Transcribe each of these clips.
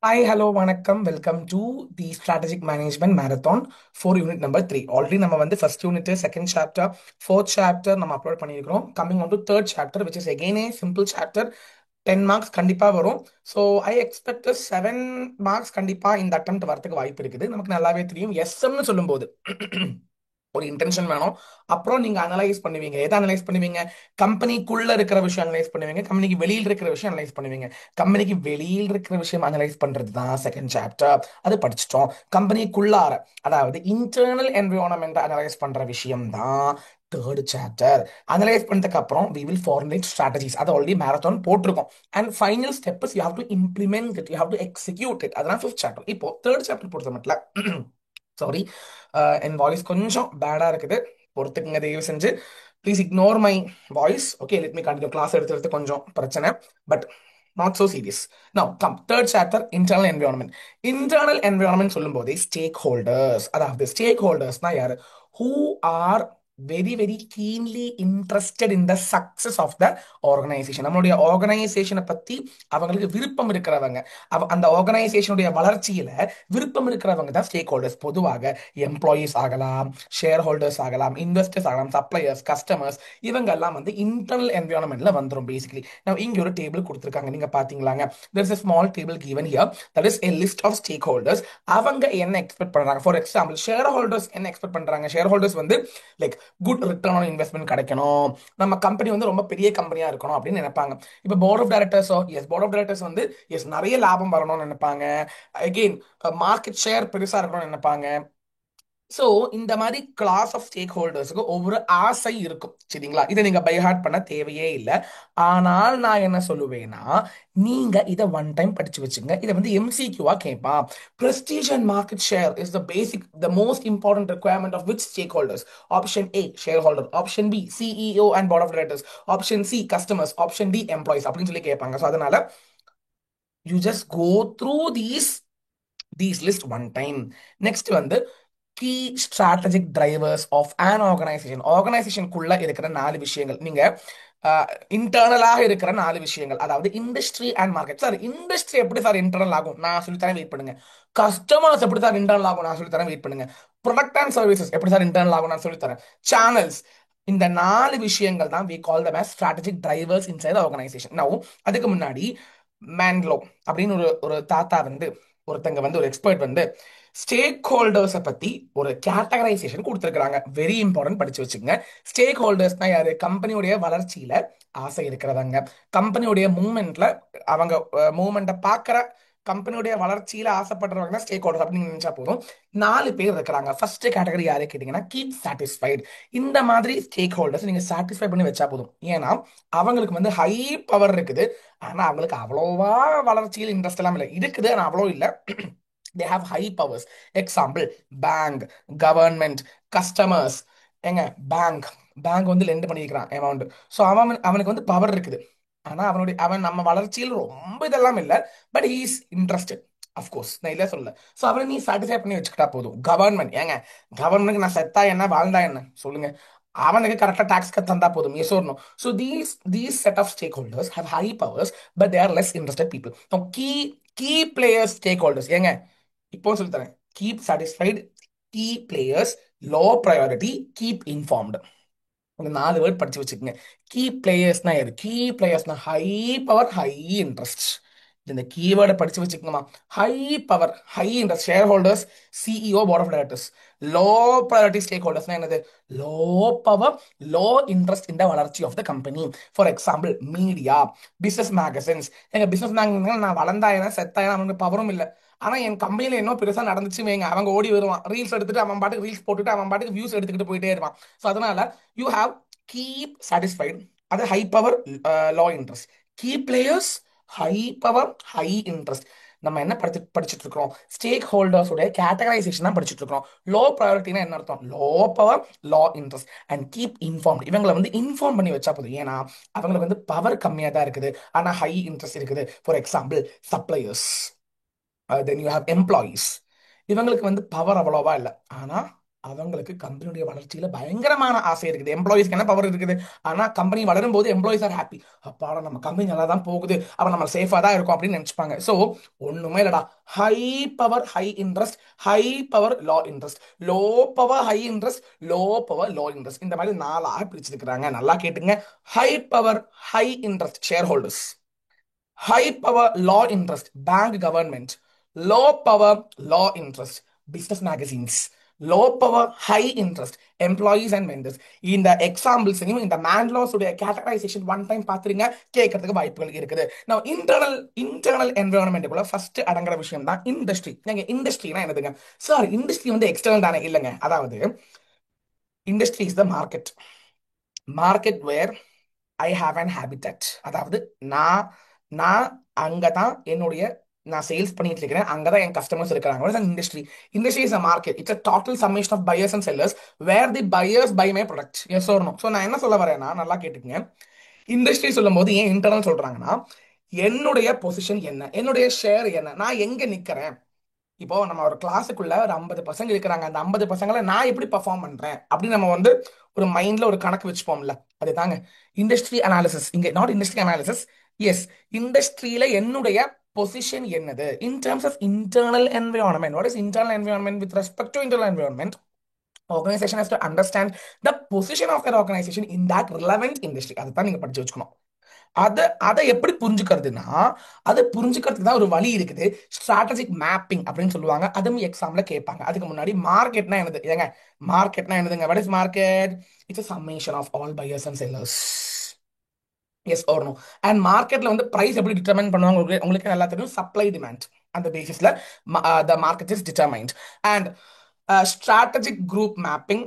Hi hello வணக்கம் welcome to the strategic management marathon for unit number 3. Already நம்ம வந்து first unit second chapter fourth chapter நம்ம upload பண்ணியிருக்கிறோம். Coming on to third chapter which is again a simple chapter. 10 marks கண்டிப்பாக வரும். So I expect 7 marks கண்டிப்பாக இந்த attempt வரதுக்கு வாய்ப்பு இருக்குது. நமக்கு நல்லாவே தெரியும் எஸ்எம்னு சொல்லும்போது ஒரு இன்டென்ஷன் வேணும். அப்புறம் நீங்க அனலைஸ் பண்ணுவீங்க. எதை அனலைஸ் பண்ணுவீங்க? கம்பெனிக்குள்ள இருக்கிற விஷயம் அனலைஸ் பண்ணுவீங்க, கம்பெனிக்கு வெளியில் இருக்கிற விஷயம் அனலைஸ் பண்ணுவீங்க. கம்பெனிக்கு வெளியில் இருக்கிற விஷயம் அனலைஸ் பண்றது தான் செகண்ட் சாப்டர். அது படிச்சிட்டோம். கம்பெனிக்குள்ளார, அதாவது இன்டர்னல் என்விரான்மெண்ட் அனலைஸ் பண்ற விஷயம் தான் தேர்ட் சாப்டர். அனலைஸ் பண்ணதுக்கு அப்புறம் we will formulate strategies. அது ஆல்ரெடி மேரத்தான் போட்டிருக்கோம். And final step is you have to implement it, you have to execute it. அதெல்லாம் ஃபிஃப்த் சாப்டர். இப்போ தேர்ட் சாப்டர் பொறுத்த மட்டும் சாரி, என் வாய்ஸ் கொஞ்சம் பேடா இருக்குது, பொறுத்துக்குங்க தயவு செஞ்சு. Please ignore my voice. Okay, let me continue. Class எடுத்துறது கொஞ்சம் பிரச்சனை, but not so serious. Now come third chapter, internal environment. Internal environment சொல்லும் போதே ஸ்டேக் ஹோல்டர்ஸ், அதாவது ஸ்டேக் ஹோல்டர்ஸ்னா யாரு? Who are very very keenly interested in the success of the organisation. நம்மளுடைய ஆர்கனைசேஷனை பத்தி அவங்களுக்கு விருப்பம் இருக்கிறவங்க, அந்த ஆர்கனைசேஷனுடைய வளர்ச்சியில விருப்பம் இருக்கிறவங்க தான் ஸ்டேக் ஹோல்டர்ஸ். பொதுவாக எம்ப்ளாயீஸ் ஆகலாம், ஷேர் ஹோல்டர்ஸ் ஆகலாம், இன்வெஸ்டர்ஸ் ஆகலாம், சப்ளையர்ஸ், கஸ்டமர்ஸ், இவங்க எல்லாம் வந்து இன்டர்னல் என்விரான்மெண்ட்ல வந்துரும் பேசிக்கலி. நான் இங்க ஒரு டேபிள் கொடுத்துருக்காங்க, நீங்க பாத்தீங்களாங்க? there is a small table given here, that is a list of stakeholders. அவங்க என்ன எக்ஸ்பெக்ட் பண்றாங்க? ஃபார் எக்ஸாம்பிள் ஷேர் ஹோல்டர்ஸ் என்ன எக்ஸ்பெக்ட் பண்றாங்க? ஷேர் ஹோல்டர்ஸ் வந்து like good return on investment கிடைக்கணும், நம்ம கம்பெனி வந்து ரொம்ப பெரிய கம்பெனியா இருக்கணும் அப்படின்னு நினைப்பாங்க. இப்போ போர்ட் ஆஃப் டைரக்டர்ஸோ, எஸ் போர்ட் ஆஃப் டைரக்டர்ஸ் வந்து எஸ் நிறைய லாபம் வரணும்னு நினைப்பாங்க. அகெயின் மார்க்கெட் ஷேர் பெருசா இருக்கணும்னு நினைப்பாங்க. ஸோ இந்த மாதிரி கிளாஸ் ஆஃப் ஸ்டேக் ஹோல்டர்ஸுக்கு ஒவ்வொரு ஆசை இருக்கும், சரிங்களா? இதை நீங்க பைஹார்ட் பண்ண தேவையே இல்லை. ஆனால் நான் என்ன சொல்லுவேன்னா, நீங்க இதை ஒன் டைம் படிச்சு வச்சுங்க. இதை வந்து எம்சிக்யூவா கேட்பான். Prestige and market share is the basic, the most important requirement of which stakeholders? Option A shareholder, option B CEO and board of directors, option C customers, option D employees அப்படின்னு சொல்லி கேட்பாங்க. So அதனால you just go through these list one time. Next வந்து key strategic drivers of an organisation. ஆர்கனைசேஷனுக்குள்ள இருக்கிற 4 விஷயங்கள், நீங்க இன்டர்னலாக இருக்கிற 4 விஷயங்கள், அதாவது industry and market. Sir industry எப்படி சார் இன்டர்னல் ஆகும்? நான் சொல்லித்தரேன், வெயிட் பண்ணுங்க. கஸ்டமர்ஸ் எப்படி சார் இன்டர்னல் ஆகும்? நான் சொல்லித்தரேன், வெயிட் பண்ணுங்க. ப்ராடக்ட் அண்ட் சர்வீசஸ் எப்படி சார் இன்டர்னல் ஆகும்? நான் சொல்லித்தரேன். சேனல்ஸ். இந்த 4 விஷயங்கள் தான் we call them as strategic drivers inside the organization. Now அதுக்கு முன்னாடி மேன்லோ அப்படின்னு ஒரு ஒரு தாத்தா வந்து, ஒருத்தங்க வந்து, ஒரு எக்ஸ்பர்ட் வந்து ஸ்டேக் ஹோல்டர்ஸை பத்தி ஒரு கேட்டகரைசேஷன் கொடுத்துருக்காங்க. வெரி இம்பார்ட்டன்ட், படிச்சு வச்சுக்கோங்க. ஸ்டேக் ஹோல்டர்ஸ்னா யாரு? கம்பெனியுடைய வளர்ச்சியில ஆசை இருக்கிறவங்க, கம்பெனியுடைய மூவ்மெண்ட்ல, அவங்க மூவ்மெண்ட்டை பார்க்குற, கம்பெனியுடைய வளர்ச்சியில ஆசைப்படுறவங்க தான் ஸ்டேக் ஹோல்டர் அப்படின்னு நினைச்சா போதும். 4 பேர் இருக்கிறாங்க. ஃபர்ஸ்ட் கேட்டகரி யாரு கேட்டீங்கன்னா கீப் சாட்டிஸ்ஃபைட். இந்த மாதிரி ஸ்டேக் ஹோல்டர்ஸ் நீங்க சாட்டிஸ்ஃபை பண்ணி வச்சா போதும். ஏன்னா அவங்களுக்கு வந்து ஹை பவர் இருக்குது, ஆனா அவங்களுக்கு அவ்வளோவா வளர்ச்சியில் இன்ட்ரெஸ்ட் எல்லாம் இல்லை. இருக்குது ஆனா அவ்வளோ இல்லை. they have high powers. Example, bank, government, customers. எங்க பேங்க், பேங்க் வந்து லெண்ட் பண்ணியிருக்கிறான் அமௌண்ட். ஸோ அவனுக்கு வந்து பவர் இருக்குது. ஆனா அவன் நம்ம வளர்ச்சியில் ரொம்ப இதெல்லாம் இல்லை, but he is interested. Of course நான் இல்லை சொல்ல. ஸோ அவனை நீ சாட்டிஸ்ஃபை பண்ணி வச்சுக்கிட்டா போதும். கவர்மெண்ட், ஏங்க கவர்மெண்ட்டுக்கு நான் செத்தா என்ன வாழ்ந்தா என்ன சொல்லுங்க, அவனுக்கு கரெக்டாக டாக்ஸ் கட் தந்தா போதும். Yes or no? So these set of stakeholders have high powers, but they are less interested people. Now key players stakeholders, ஏங்க இப்போ சொல்லி தரேன். Keep satisfied, key players, low priority, keep informed. ஒரு 4 word படிச்சு வச்சுக்கோங்க. Key பிளேயர்ஸ்னா யாரு? Key பிளேயர்ஸ்னா ஹை பவர், ஹை இன்ட்ரெஸ்ட். இந்த கீவேர்டை படிச்சு வச்சுக்கோங்கம்மா. High power, high interest shareholders, CEO, board of directors. Low priority ஸ்டேக் ஹோல்டர்ஸ்னா என்னது? லோ பவர், லோ இன்ட்ரெஸ்ட் இந்த வளர்ச்சி of the company. For example media, business magazines. எங்க பிசினஸ் மேகசின் நான் வளர்ந்தாயிரம் செத்தாயிரம் அவனுக்கு பவரும் இல்லை. ஆனா என் கம்பெனில என்ன பெருசா நடந்துச்சு வைங்க, அவங்க ஓடி வருவான், ரீல்ஸ் எடுத்துட்டு அவன் பாட்டுக்கு ரீல்ஸ் போட்டுட்டு அவன் பாட்டுக்கு வியூஸ் எடுத்துக்கிட்டு போயிட்டே இருப்பான். ஸோ அதனால யூ ஹாவ் கீப் சாட்டிஸ்ஃபைடு, அது high power, low interest. Key players, high power, high interest. நம்ம என்ன படிச்சுட்டு இருக்கிறோம்? ஸ்டேக் ஹோல்டர்ஸோட கேட்டகரைசேஷன் தான் படிச்சுட்டு இருக்கிறோம். லோ ப்ரையாரிட்டினா என்ன அர்த்தம்? Low power, low interest and keep inform. இவங்களை வந்து இன்ஃபார்ம் பண்ணி வச்சா போதும். ஏன்னா அவங்களுக்கு வந்து பவர் கம்மியாக தான் இருக்குது, ஆனா ஹை இன்ட்ரெஸ்ட் இருக்குது. For example suppliers, then you have employees. இவங்களுக்கு வந்து பவர் அவ்வளோவா இல்லை, ஆனா அவங்களுக்கு கம்பெனியுடைய வளர்ச்சியில பயங்கரமான ஆசை இருக்குது. எம்ப்ளாயிஸ்க்கு என்ன பவர் இருக்குது? ஆனா கம்பெனி வளரும் போது எம்ப்ளாயிஸ் ஆர் ஹாப்பி. அப்பாடா நம்ம கம்பெனி நல்லா தான் போகுது, அப்ப நம்ம சேஃபா தான் இருக்கும் அப்படின்னு நினைச்சுப்பாங்க. சோ ஒண்ணுமே இல்லடா. High power high interest, high power low interest, low power high interest, low power low interest, இந்த மாதிரி நாலாக பிரிச்சிருக்கிறாங்க. நல்லா கேட்டுங்க. High power high interest share holders, high power law interest bank government, low power law interest business magazines, low power high interest employees and vendors. இந்த examples இந்த மேன்லாஸ் உடைய categorisation one time பாத்துருங்க, கேட்கறதுக்கு வாய்ப்புகள் இருக்குது. நான் இன்டர்னல் என்விரான்மெண்ட்டுக்குள்ள ஃபர்ஸ்ட் அடங்குற விஷயம் தான் இண்டஸ்ட்ரி. நீங்க இண்டஸ்ட்ரினா என்னதுங்க சார்? இண்டஸ்ட்ரி வந்து எக்ஸ்டர்னல் தானே? இல்லைங்க. அதாவது industry is the market. Market where I have an habitat. அதாவது நான் நான் அங்கதான் என்னுடைய நான் சேல்ஸ் பண்ணிட்டு இருக்கிறேன், அங்கதான் என் கஸ்டமர்ஸ் இருக்கிறாங்க. Industry, industry is a market. It's a total summation of buyers and sellers where the buyers buy my product. Yes or no? So நான் என்ன சொல்ல வரேன்னா, நல்லா கேட்டுக்கங்க. இண்டஸ்ட்ரி சொல்லும் போது ஏன் இன்டர்னல் சொல்றாங்கன்னா, என்னுடைய பொசிஷன் என்ன, என்னுடைய ஷேர் என்ன, நான் எங்க நிக்கிறேன். இப்போ நம்ம ஒரு கிளாஸுக்குள்ள ஒரு 50 பசங்க இருக்கிறாங்க, அந்த 50 பசங்களை நான் எப்படி பர்ஃபார்ம் பண்றேன் அப்படின்னு நம்ம வந்து ஒரு மைண்ட்ல ஒரு கணக்கு வச்சுப்போம்ல, அதுதாங்க இண்டஸ்ட்ரி அனாலிசிஸ். இங்க நாட் இண்டஸ்ட்ரி அனாலிசிஸ், எஸ், இண்டஸ்ட்ரியில என்னுடைய பொசிஷன் என்னது in terms of internal environment. What is internal environment with respect to internal environment? Organization has to understand the position of their organization in that relevant industry. அதுதான் நீங்க படிச்சு வச்சுக்கணும். அதை அதை எப்படி புரிஞ்சுக்கிறதுனா, அதை புரிஞ்சுக்கிறதுக்கு தான் ஒரு வழி இருக்குது. ஸ்ட்ராட்டஜிக் மேப்பிங் அப்படின்னு சொல்லுவாங்க. அதுவும் எக்ஸாம்ல கேட்பாங்க. அதுக்கு முன்னாடி மார்க்கெட்னா என்னது? ஏங்க மார்க்கெட்னா என்னதுங்க? What is market? It's a summation of all buyers and sellers. Yes or no? And மார்க்கெட்ல வந்து பிரைஸ் எப்படி டிட்டர்மைன் பண்ணுவாங்க? உங்களுக்கு நல்லா தெரியும். சப்ளை டிமாண்ட், அந்த பேசிஸ்ல the market is determined. And strategic group mapping.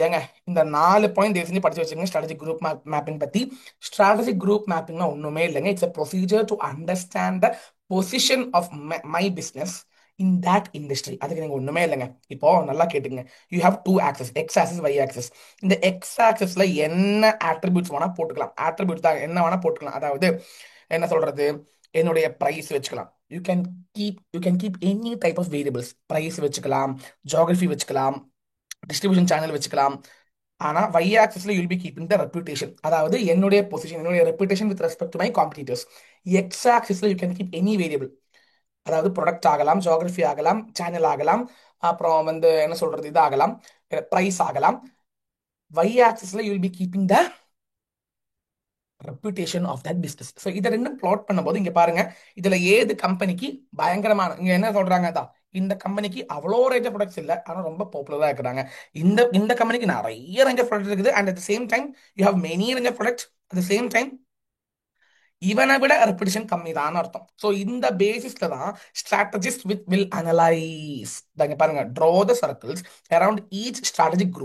ஏங்க இந்த 4 பாயிண்ட் தெரிஞ்சு படிச்சு வச்சுக்கோங்க ஸ்ட்ராட்டஜிக் குரூப் மேப்பிங் பத்தி. ஸ்ட்ராட்டஜிக் குரூப் மேப்பிங்னா ஒண்ணுமே இல்லைங்க. It's a procedure to understand the position of my business in that industry. அதுக்கு நீங்க ஒண்ணுமே இல்லைங்க. இப்போ நல்லா கேட்டுங்க. You have two axes, X axes, Y axes. இந்த எக்ஸ் ஆக்சஸ்ல என்ன ஆட்ரிபியூட்ஸ் வேணா போட்டுக்கலாம். ஆட்ரிபியூட் தான் என்ன வேணா போட்டுக்கலாம். அதாவது என்ன சொல்றது, என்னுடைய பிரைஸ் வச்சுக்கலாம். You can keep any type of variables. Price வச்சுக்கலாம், ஜியோகிரபி வச்சுக்கலாம், டிஸ்ட்ரிபியூஷன் சேனல் வச்சுக்கலாம். ஆனா y ஆக்சிஸ்ல you'll be keeping the reputation. அதாவது என்னுடைய பொசிஷன், என்னுடைய reputation with respect to my competitors. X ஆக்சிஸ்ல you can keep any variable. அதாவது ப்ராடக்ட் ஆகலாம், ஜியோகிரபி ஆகலாம், சேனல் ஆகலாம், அப்புறம் வந்து என்ன சொல்றது, இது ஆகலாம், பிரைஸ் ஆகலாம். y ஆக்சிஸ்ல you will be keeping the reputation of that business. So இதை ரெண்டும் பிளாட் பண்ணும்போது இங்க பாருங்க, இதுல ஏது கம்பெனிக்கு பயங்கரமான, இங்க என்ன சொல்றாங்க தான், இந்த கம்பெனிக்கு அவ்வளோ ரேஞ்ச் ஆஃப் ப்ராடக்ட்ஸ் இல்லை, ஆனால் ரொம்ப பாப்புலரா இருக்கிறாங்க. இந்த இந்த கம்பெனிக்கு நிறைய ரேஞ்ச் ஆஃப் ப்ராடக்ட் இருக்குது. And at same time you have many range of product. At same time இவனை விட ரெப்புடேஷன் கம்மி தான் அர்த்தம். ஸோ இந்த பேசிஸ்ல தான் ஸ்ட்ராட்டஜிஸ்ட் வித் வில் அனலைஸ். பாருங்க, draw the circles around each strategic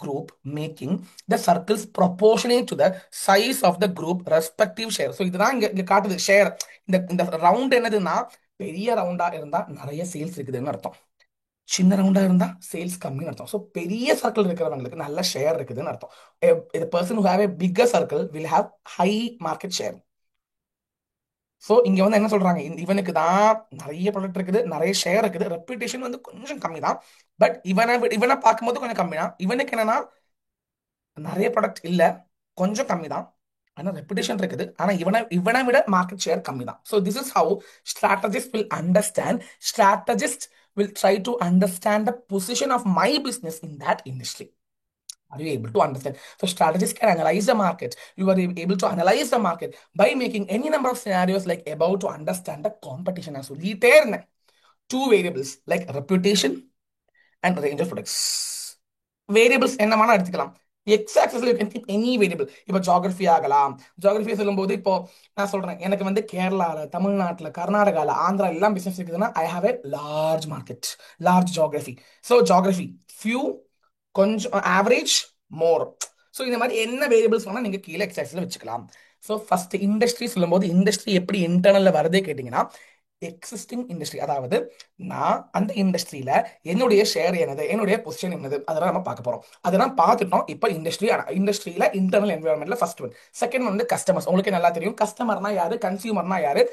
group making the circles proportionate to the size of the group respective share. So இதுதான் இங்க இங்க காட்டுது ஷேர். இந்த இந்த ரவுண்ட் என்னதுன்னா, பெரிய ரவுண்டா இருந்தா நிறைய சேல்ஸ் இருக்குதுன்னு அர்த்தம், சின்ன ரவுண்டா இருந்தா சேல்ஸ் கம்மின்னு அர்த்தம். ஸோ பெரிய சர்க்கிள் இருக்கிறவங்களுக்கு நல்ல ஷேர் இருக்குதுன்னு அர்த்தம். The person who have a bigger circle will have high market share. So இங்க வந்து என்ன சொல்றாங்க, இவனுக்கு தான் நிறைய ப்ராடக்ட் இருக்குது, நிறைய ஷேர் இருக்குது, ரெப்யூட்டேஷன் வந்து கொஞ்சம் கம்மி தான். பட் இவனை பார்க்கும்போது கொஞ்சம் கம்மி தான். இவனுக்கு என்னன்னா நிறைய ப்ராடக்ட் இல்ல, கொஞ்சம் கம்மி தான், ஆனா ரெப்யூட்டேஷன் இருக்குது. ஆனா இவனை இவனை விட மார்க்கெட் ஷேர் கம்மி தான். So this is how strategist will understand. Strategist will try to understand the position of my business in that industry. Are you able to understand? So strategists can analyze the market. You are able to analyze the market by making any number of scenarios like about to understand the competition as well. Two variables like reputation and range of products. Variables என்ன வேணா எடுத்துக்கலாம். X ஆக்சஸ்ல you can keep any variable. இப்போ geography ஆகலாம். Geography சொல்லும்போது இப்போ நான் சொல்றேன், எனக்கு வந்து கேரளால, தமிழ்நாட்டில், கர்நாடகால, ஆந்திரா எல்லாம் பிசினஸ் இருக்குதுன்னா I have a large market, large geography. So geography few, கொஞ்சம் ஆவரேஜ், மோர். ஸோ இந்த மாதிரி என்ன வேரியபிள்ஸ் வேணா நீங்க கீழே எக்ஸ் ஆக்சஸ்ல வச்சுக்கலாம். ஸோ ஃபர்ஸ்ட் இண்டஸ்ட்ரி சொல்லும்போது இண்டஸ்ட்ரி எப்படி இன்டர்னல்ல வருதே கேட்டீங்கன்னா, எக்ஸிஸ்டிங் இண்டஸ்ட்ரி, அதாவது நான் அந்த இண்டஸ்ட்ரியில என்னுடைய ஷேர் என்னது, என்னுடைய பொசிஷன் என்னது, அதெல்லாம் நம்ம பார்க்க போறோம். அதெல்லாம் பார்த்துட்டோம். இப்போ இண்டஸ்ட்ரியில இன்டர்னல் என்விரான்மெண்ட்ல ஃபர்ஸ்ட் ஒன். செகண்ட் வந்து கஸ்டமர்ஸ். உங்களுக்கு நல்லா தெரியும் கஸ்டமர்னா யாரு, கன்சியூமர்னா யாரு.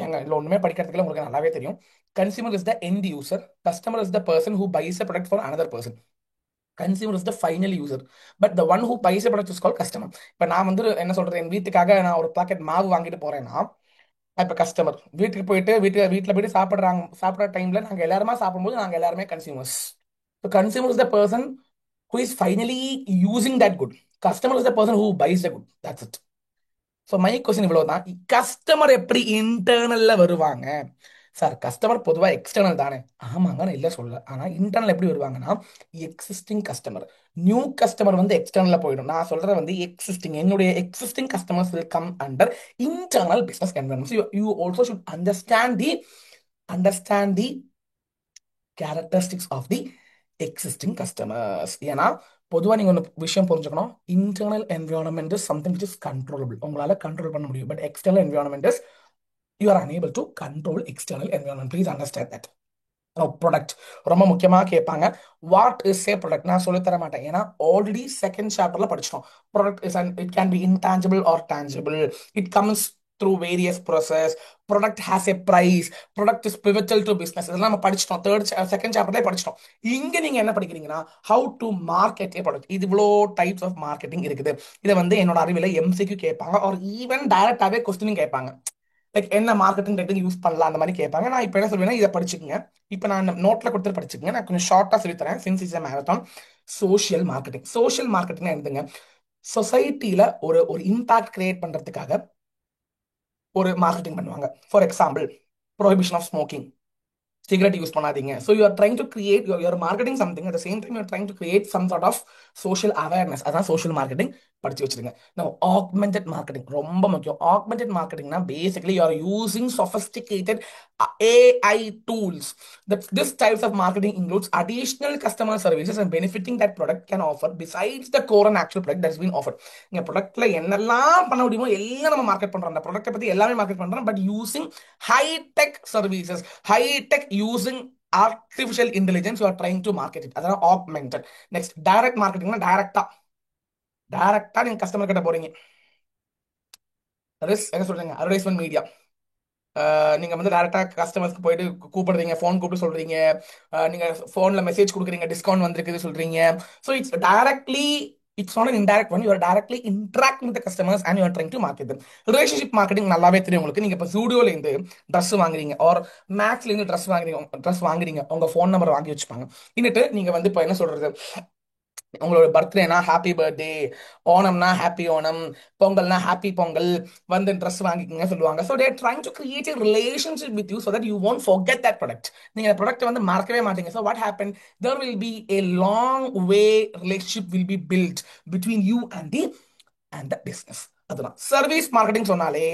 ஏங்க இல்லை ஒன்றுமே படிக்கிறதுக்குள்ள உங்களுக்கு நல்லாவே தெரியும். Consumer is the end user, customer is the person who buys a product for another person, consumer is the final user, but the one who buys a product is call customer. இப்போ நான் வந்து என்ன சொல்றது, என் வீட்டுக்காக நான் ஒரு packet மாவு வாங்கிட்டு போறேன்னா, இப்போ கஸ்டமர் வீட்டுக்கு போயிட்டு வீட்டில் போயிட்டு சாப்பிட்ற டைம்ல நாங்கள் எல்லாருமா சாப்பிடும்போது நாங்கள் எல்லாருமே consumers. So consumer is the person who is finally using that good, customer is the person who buys the good, that's it. So my question இவ்வளவுதான். கஸ்டமர் எப்படி இன்டர்னல்ல வருவாங்க சார்? கஸ்டமர் பொதுவாக எக்ஸ்டர்னல் தானே? ஆமாங்க, நான் இல்லை சொல்ல. ஆனால் இன்டர்னல் எப்படி வருவாங்கன்னா, எக்ஸிஸ்டிங் கஸ்டமர், நியூ கஸ்டமர் வந்து எக்ஸ்டர்னல் போயிடும். நான் சொல்றது வந்து எக்ஸிஸ்டிங், என்னுடைய existing customers will come under internal business environment. You also should understand the characteristics of the existing customers. ஏன்னா பொதுவாக நீங்கள் ஒன்று விஷயம் புரிஞ்சுக்கணும், internal environment is something which is controllable, உங்களால் கண்ட்ரோல் பண்ண முடியும். But external environment is you are unable to control external environment. Please understand that. Product ரொம்ப முக்கியமாக கேட்பாங்க. What is a product? நான் சொல்லி தர மாட்டேன், ஏன்னா ஆல்ரெடி செகண்ட் சாப்டர்ல படிச்சிட்டோம். Product is and it can be intangible or tangible, it comes through various process, product has a price, product is pivotal to business. இதெல்லாம் நம்ம படிச்சிட்டோம், செகண்ட் சாப்டர்லேயே படிச்சிட்டோம். இங்க நீங்க என்ன படிக்கிறீங்கன்னா, how to market a product. இது இவ்வளோ டைப்ஸ் ஆஃப் மார்க்கெட்டிங் இருக்குது. இதை வந்து என்னோட அறிவில் எம்சிக்யூ கேட்பாங்க, ஆர் ஈவன் டைரக்டாவே கொஸ்டினும் கேட்பாங்க. லைக் என்ன மார்க்கெட்டிங் ரேட்டிங் யூஸ் பண்ணலாம் அந்த மாதிரி கேட்பாங்க. நான் இப்போ என்ன சொல்வேன்னா, இதை படிச்சுக்கங்க. இப்போ நான் நோட்ல கொடுத்து படிச்சுக்கங்க. நான் கொஞ்சம் ஷார்ட்டா சொல்லித்தரேன், since is a marathon. Social marketing. Social marketing என்னதுங்க? சொசைட்டில ஒரு ஒரு இம்பாக்ட் கிரியேட் பண்றதுக்காக ஒரு மார்க்கெட்டிங் பண்ணுவாங்க. For example, prohibition of smoking, cigarette use பண்ணாதீங்க. So you are trying to create you're marketing something, at the same time you're trying to create some sort of social awareness. அதான் social marketing. படிச்சு வச்சிருங்க. Now augmented marketing ரொம்ப முக்கியம். Augmented மார்க்கெட்டிங்னா basically you are using sophisticated AI tools. This types of marketing includes additional customer services and benefiting that product can offer besides the core and actual product that's been offered. இங்க ப்ராடக்ட்ல என்னெல்லாம் பண்ண முடியுமோ எல்லாம் நம்ம market பண்றோம். அந்த ப்ராடக்ட்டை பத்தி எல்லாமே மார்க்கெட் பண்றோம், but using high tech services, high tech using artificial intelligence, you are trying to market it. அதான் augmented. Next, direct marketing. டைரக்டா நீங்க கஸ்டமர் கிட்ட போறீங்க. என்ன சொல்றீங்க, அட்வர்டைஸ்மெண்ட் மீடியா. நீங்க வந்து டைரக்டா கஸ்டமர்ஸ்க்கு போயிட்டு கூப்பிடுறீங்க, ஃபோன் கூப்பிட்டு சொல்றீங்க, நீங்க ஃபோன்ல மெசேஜ் கொடுக்குறீங்க, டிஸ்கவுண்ட் வந்திருக்குது சொல்றீங்க. So it's not an indirect one. You are directly interacting with the customers and you are trying to market them. Relationship marketing நல்லாவே தெரியும் உங்களுக்கு. நீங்க இப்போ ஜூடியோல இருந்து ட்ரெஸ் வாங்குறீங்க, ஆர் மேக்ஸ்ல இருந்து ட்ரெஸ் வாங்குறீங்க, உங்க ஃபோன் நம்பர் வாங்கி வச்சுப்பாங்க. இன்னிட்டு நீங்க வந்து இப்போ என்ன சொல்றது, உங்களோட பர்த்டேனா ஹாப்பி பர்த்டே, ஓணம்னா ஹாப்பி ஓணம், பொங்கல்னா ஹாப்பி பொங்கல், வந்து ட்ரெஸ் வாங்கிக்கோங்க சொல்லுவாங்க. So there trying to create a relationship with you so that you won't forget that product. நீங்க அந்த ப்ராடக்ட் வந்து மறக்கவே மாட்டீங்க. So what happen, there will be a long way relationship will be built between you and the business. அதுதான் service marketing சொன்னாலே,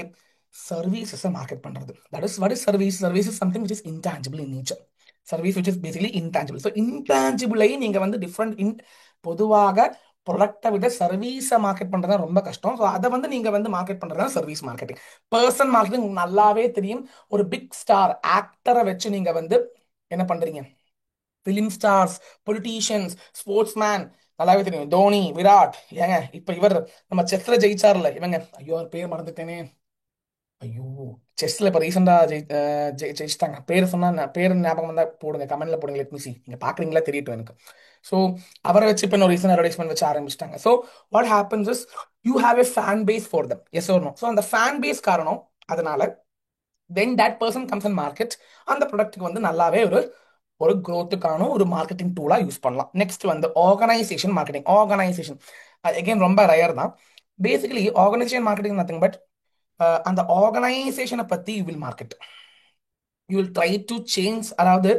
சர்வீசஸை market பண்றது. That is what is service. Service is something which is intangible in nature. Service which is basically intangible. So இன்டான்ஜிபிளை நீங்க வந்து different பொதுவாக ப்ராடக்டை விட சர்வீஸை மார்க்கெட் பண்றது ரொம்ப கஷ்டம். ஸோ அதை வந்து நீங்க வந்து மார்க்கெட் பண்றது சர்வீஸ் மார்க்கெட்டிங். பர்சன் மார்க்கெட்டிங் நல்லாவே தெரியும். ஒரு பிக் ஸ்டார் ஆக்டரை வச்சு நீங்க வந்து என்ன பண்றீங்க, film stars, politicians, sports man, நல்லாவே தெரியும். தோனி, விராட், ஏங்க இப்ப இவர் நம்ம செஸ்ல ஜெயிச்சார்ல இவங்க, ஐயோ அவர் பேர் மறந்துட்டேனே, ஐயோ செஸ்ல இப்ப ரீசெண்டா ஜெயிச்சிட்டாங்க. பேர் சொன்னா பேர் ஞாபகம் வந்தா போடுங்க, கமெண்ட்ல போடுங்க. Let me see. நீங்க பாக்குறீங்களா தெரியட்டும் எனக்கு. ஸோ அவரை வச்சு இப்போ ஒரு ரீசன் அட்வர்டைஸ்மெண்ட் வச்சு ஆரம்பிச்சிட்டாங்க. So what happens is you have a fan base for them, yes or no. So அந்த ஃபேன் பேஸ் காரணம், அதனால then that person comes and market. அந்த ப்ராடக்ட்டுக்கு வந்து நல்லாவே ஒரு ஒரு growth-க்கான ஒரு மார்க்கெட்டிங் டூலா யூஸ் பண்ணலாம். நெக்ஸ்ட் வந்து ஆர்கனைசேஷன் மார்க்கெட்டிங். ஆர்கனைசேஷன் அகைன் ரொம்ப ரயர் தான். Basically organisation marketing nothing but அந்த ஆர்கனைசேஷனை பத்தி you will market, you will try to change. அதாவது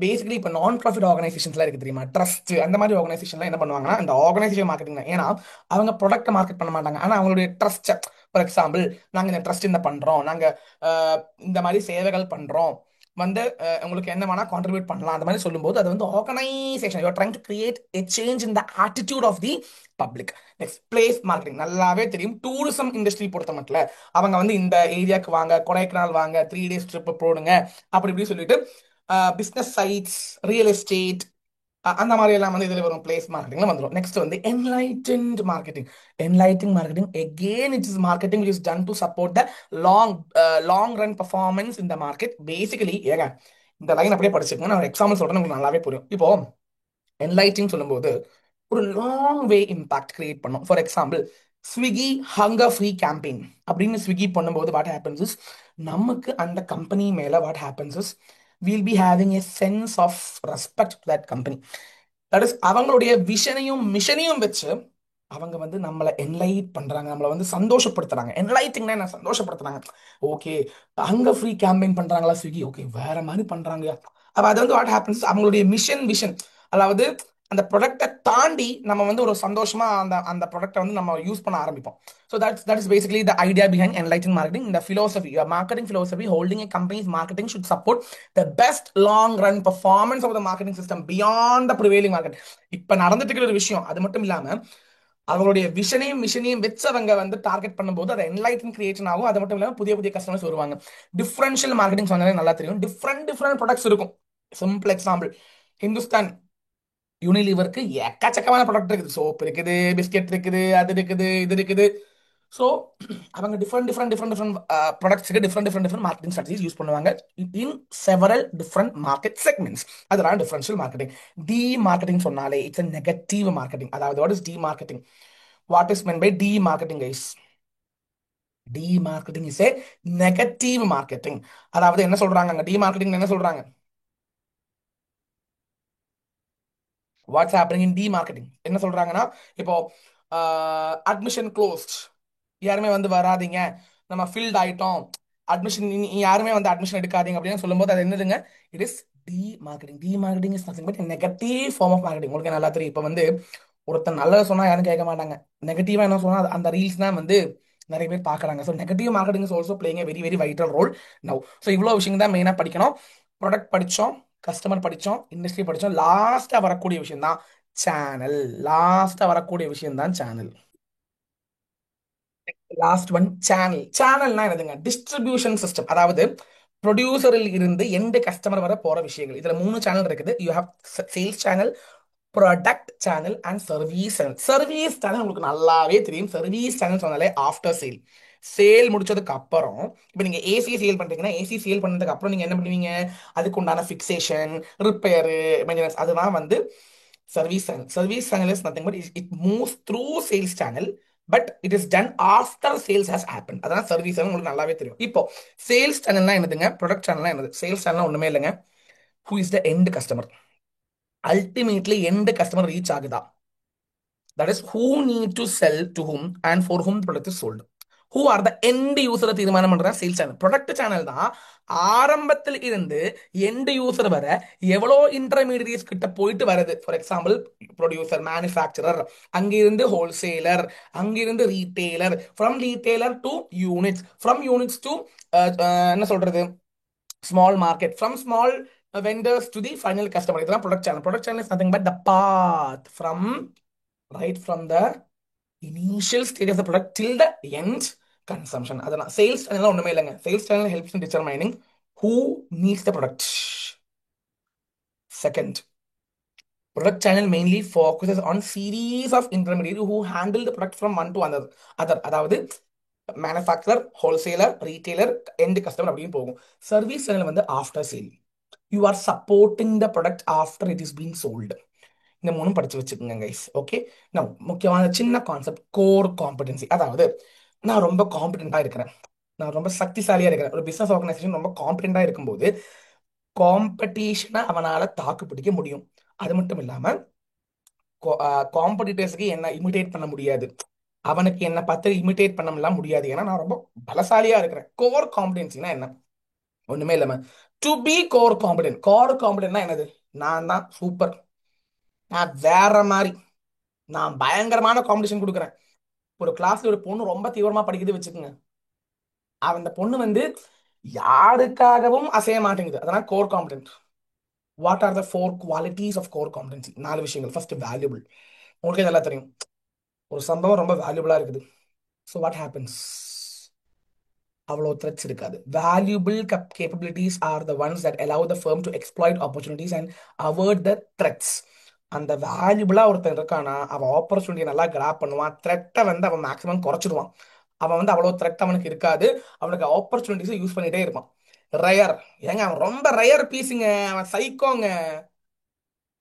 பேசிக்கலி இப்போ நான் ப்ராஃபிட் ஆர்கனைசேஷன்ஸ்லாம் இருக்கு தெரியுமா, ட்ரஸ்ட், அந்த மாதிரி ஆர்கனைசேஷன்லாம் என்ன பண்ணுவாங்கன்னா இந்த ஆர்கனைசேஷன் மார்க்கெட்டிங். ஏன்னா அவங்க ப்ராடக்ட்டை மார்க்கெட் பண்ண மாட்டாங்க, ஆனால் அவங்களுடைய ட்ரஸ்ட். ஃபார் எக்ஸாம்பிள், நாங்கள் இந்த ட்ரஸ்ட் இந்த பண்றோம், நாங்கள் இந்த மாதிரி சேவைகள் பண்றோம், வந்து உங்களுக்கு என்ன வேணா கான்ட்ரிபியூட் பண்ணலாம், அந்த மாதிரி சொல்லும்போது அது வந்து organization. You are trying to create a change in the attitude of the public. Next, place marketing நல்லாவே தெரியும். டூரிசம் இண்டஸ்ட்ரி பொறுத்த மட்டும் அவங்க வந்து இந்த ஏரியாவுக்கு வாங்க, கொடைக்கானல் வாங்க, 3 days ட்ரிப் போடுங்க, அப்படி இப்படி சொல்லிட்டு பிஸ்னஸ் சைட்ஸ், ரியல் எஸ்டேட், அந்த மாதிரி எல்லாம் வந்து இதுல வரும், பிளேஸ் மார்க்கெட்டிங்ல வந்துடும். நெக்ஸ்ட் வந்து enlightened marketing. Enlightening marketing again it is marketing which is done to support the long long run performance in the market. Basically ஏங்க இந்த லைன் அப்படியே படிச்சுக்கோங்க, நான் ஒரு எக்ஸாம்பிள் சொல்றேன் உங்களுக்கு நல்லாவே புரியும். இப்போ என்லைட்டிங் சொல்லும்போது ஒரு லாங் வே இம்பாக்ட் கிரியேட் பண்ணும். For example Swiggy hunger free campaign அப்படின்னு ஸ்விக்கி பண்ணும்போது வாட் ஹேப்பன்ஸ் இஸ், நமக்கு அந்த கம்பெனி மேல what happens is will be having a sense of respect to that company. That is அவங்களுடைய விஷனையும் மிஷனையும் வச்சு அவங்க வந்து நம்மளை என்லைட் பண்றாங்க, நம்மளை வந்து சந்தோஷப்படுத்துறாங்க. என்லைட்டிங்னா என்ன, சந்தோஷப்படுத்துறாங்க. ஓகே, அங்க ஃப்ரீ கேம்பெயின் பண்றாங்களா ஸ்விக்கி, ஓகே வேற மாதிரி பண்றாங்க. அப்ப அது வந்து வாட் ஹேப்பன்ஸ், அவங்களுடைய மிஷன் விஷன், அதாவது அந்த ப்ராடக்ட்டை தாண்டி நம்ம வந்து ஒரு சந்தோஷமா அந்த அந்த ப்ராடக்ட்டை வந்து நம்ம யூஸ் பண்ண ஆரம்பிப்போம். So that is basically the idea behind enlighten marketing. இந்த philosophy, marketing philosophy holding a company's marketing should support the best long run performance of the marketing system beyond the prevailing market. இப்ப நடந்துட்டு இருக்கிற ஒரு விஷயம் அது மட்டும் இல்லாம அவங்களுடைய விஷனையும் மிஷனையும் வச்சு அவங்க வந்து டார்கெட் பண்ணும்போது அது என்லைட்டன் கிரியேஷன் ஆகும். அது மட்டும் இல்லாம புதிய புதிய கஸ்டமர்ஸ் வருவாங்க. டிஃபரன்ஷியல் மார்க்கெட்டிங் சொன்னாலே நல்லா தெரியும். டிஃப்ரெண்ட் டிஃப்ரெண்ட் ப்ராடக்ட்ஸ் இருக்கும். சிம்பிள் எக்ஸாம்பிள், ஹிந்துஸ்தான் யூனிலீவருக்கு எக்கச்சக்கமான ப்ராடக்ட் இருக்குது. சோப் இருக்குது, பிஸ்கெட் இருக்குது, அது இருக்குது, இது இருக்குது. ஸோ அவங்க டிஃப்ரெண்ட் ப்ராடக்ட்ஸ்க்கு டிஃப்ரெண்ட் மார்க்கெட்டிங் ஸ்ட்ராட்டஜிஸ் யூஸ் பண்ணுவாங்க in several different market segments. அதெல்லாம் டிஃபரன்ஷியல் மார்க்கெட்டிங். டி மார்க்கெட்டிங் சொன்னாலே இட்ஸ் நெகட்டிவ் மார்க்கெட்டிங். அதாவது what is demarketing, what is meant by demarketing guys? Demarketing is a negative marketing. அதாவது என்ன சொல்றாங்க, டி marketing என்ன சொல்றாங்க, what's happening in D marketing என்ன சொல்றாங்கன்னா, இப்போ அட்மிஷன் க்ளோஸ்ட், யாருமே வந்து வராதீங்க, நம்ம ஃபில்ட் ஆயிட்டோம், அட்மிஷன் யாருமே வந்து அட்மிஷன் எடுக்காதீங்க அப்படின்னு சொல்லும்போது அது என்னதுங்க, it is demarketing. Demarketing is nothing but negative form of marketing. உங்களுக்கு நல்லா தெரியும். இப்போ வந்து ஒருத்தன் நல்லது சொன்னா யாரும் கேட்க மாட்டாங்க, நெகட்டிவா என்ன சொன்னா அந்த ரீல்ஸ் தான் வந்து நிறைய பேர் பார்க்கறாங்க. So negative marketing is also playing very very vital role now. So இவ்வளோ விஷயம் தான் மெயினாக படிக்கணும். ப்ராடக்ட் படித்தோம், கஸ்டமர் படித்தோம், இண்டஸ்ட்ரி படித்தோம், லாஸ்ட்டாக வரக்கூடிய விஷயம் தான் சேனல். லாஸ்ட்டாக வரக்கூடிய விஷயம் தான் சேனல். Last one channel. சேனல்னா என்னதுங்க, டிஸ்ட்ரிபியூஷன் சிஸ்டம். அதாவது ப்ரொடியூசரில் இருந்து எந்த கஸ்டமர் வர போற விஷயங்கள். இதுல 3 சேனல் இருக்குது. You have sales channel, product channel and service channel. Service channel உங்களுக்கு நல்லாவே தெரியும். சர்வீஸ் சேனல் சொன்னாலே ஆஃப்டர் சேல், சேல் முடிச்சதுக்கு அப்புறம். இப்போ நீங்க ஏசி சேல் பண்றீங்கன்னா ஏசி சேல் பண்ணதுக்கு அப்புறம் நீங்க என்ன பண்ணுவீங்க, அதுக்கு உண்டான ஃபிக்சேஷன், ரிப்பேர், மெயின்டெனன்ஸ், அதெல்லாம் வந்து service channel. Service channel is nothing but it moves through sales channel but it is done after sales has happen. அதான் சர்வீஸ் சேனல், உங்களுக்கு நல்லாவே தெரியும். இப்போ சேல்ஸ் சேனல்னா என்னதுங்க, ப்ராடக்ட் சேனல்னா என்னது, சேல்ஸ் சேனல்னா ஒண்ணுமே இல்லைங்க, who is the end customer. Ultimately end customer reach ஆகுதா, that is who need to sell to whom and for whom product is sold. Who are the end user தீர்மானம் பண்ற sales channel. Product channel தான் ஆரம்பத்தில் இருந்து end user வர எவ்வளோ intermediates கிட்ட போயிட்டு வருது. ஃபார் எக்ஸாம்பிள் ப்ரொடியூசர், மேனுஃபேக்சரர், அங்கிருந்து ஹோல்சேலர், அங்கிருந்து retailer, from retailer to units, from units to என்ன சொல்றது, small market, from small vendors to the final customer. இதெல்லாம் product channel. Product channel is nothing but the path from right from the initial stage of the product till the end consumption. அதெல்லாம் sales channel ஒண்ணுமே இல்லைங்க. Sales channel helps in determining who needs the product. Second, product channel mainly focuses on series of intermediaries who handle the product from one to another. அதாவது manufacturer, wholesaler, retailer, end customer அப்படின்னு போகும். Service channel வந்து after sale, you are supporting the product after it is being sold. இந்த 3 படிச்சு வச்சுக்கோங்க guys. Okay, நான் முக்கியமான சின்ன கான்செப்ட், கோர் காம்படன்சி. அதாவது நான் ரொம்ப காம்படென்ட்டா இருக்கிறேன், நான் ரொம்ப சக்திசாலியா இருக்கிறேன், ஒரு பிசினஸ் ஆர்கனைசேஷன் ரொம்ப காம்படென்ட்டா இருக்கும்போது காம்படிஷனை அவனால தாக்கு பிடிக்க முடியும். அது மட்டும் இல்லாம காம்படிட்டர்ஸ்க்கு என்ன இமிடேட் பண்ண முடியாது, அவனுக்கு என்ன பார்த்து இமிடேட் பண்ணலாம் முடியாது. ஏன்னா நான் ரொம்ப பலசாலியா இருக்கிறேன். கோர் காம்படன்சினா என்ன, ஒண்ணுமே இல்லாம to be core competent. Core காம்படென்ட்னா என்னது, நான் தான் சூப்பர், நான் வேற மாதிரி, நான் பயங்கரமான காம்படிஷன் கொடுக்குறேன். ஒரு கிளாஸ்ல ஒரு பொண்ணு ரொம்ப தீவிரமா படிக்குது வச்சுக்கோங்க, அவன் அந்த பொண்ணு வந்து யாருக்காகவும் அசைய மாட்டேங்குது, அதனால core competent. What are the 4 qualities of core competency? 4 விஷயங்கள். First valuable. உங்களுக்கு இதெல்லாம் தெரியும், ஒரு சம்பவம் ரொம்ப வேல்யூபிளா இருக்குது. ஸோ வாட் ஹேப்பன்ஸ், அவ்வளோ த்ரெட்ஸ் இருக்காது. Valuable capabilities are the ones that allow the firm to exploit opportunities and avoid the threats. அந்த வேல்யூபிளா ஒருத்தன் இருக்கானா அவன் ஆப்பர்ச்சுனிட்டியை நல்லா கிராப் பண்ணுவான், த்ரெட்டை வந்து அவன் மேக்ஸிமம் குறைச்சிடுவான். அவன் வந்து அவ்வளோ த்ரெட் அவனுக்கு இருக்காது, அவனுக்கு ஆப்பர்ச்சுனிட்டிஸை யூஸ் பண்ணிட்டே இருப்பான். ரயர், ஏங்க அவன் ரொம்ப ரயர் பீஸுங்க, அவன் சைக்கோங்க.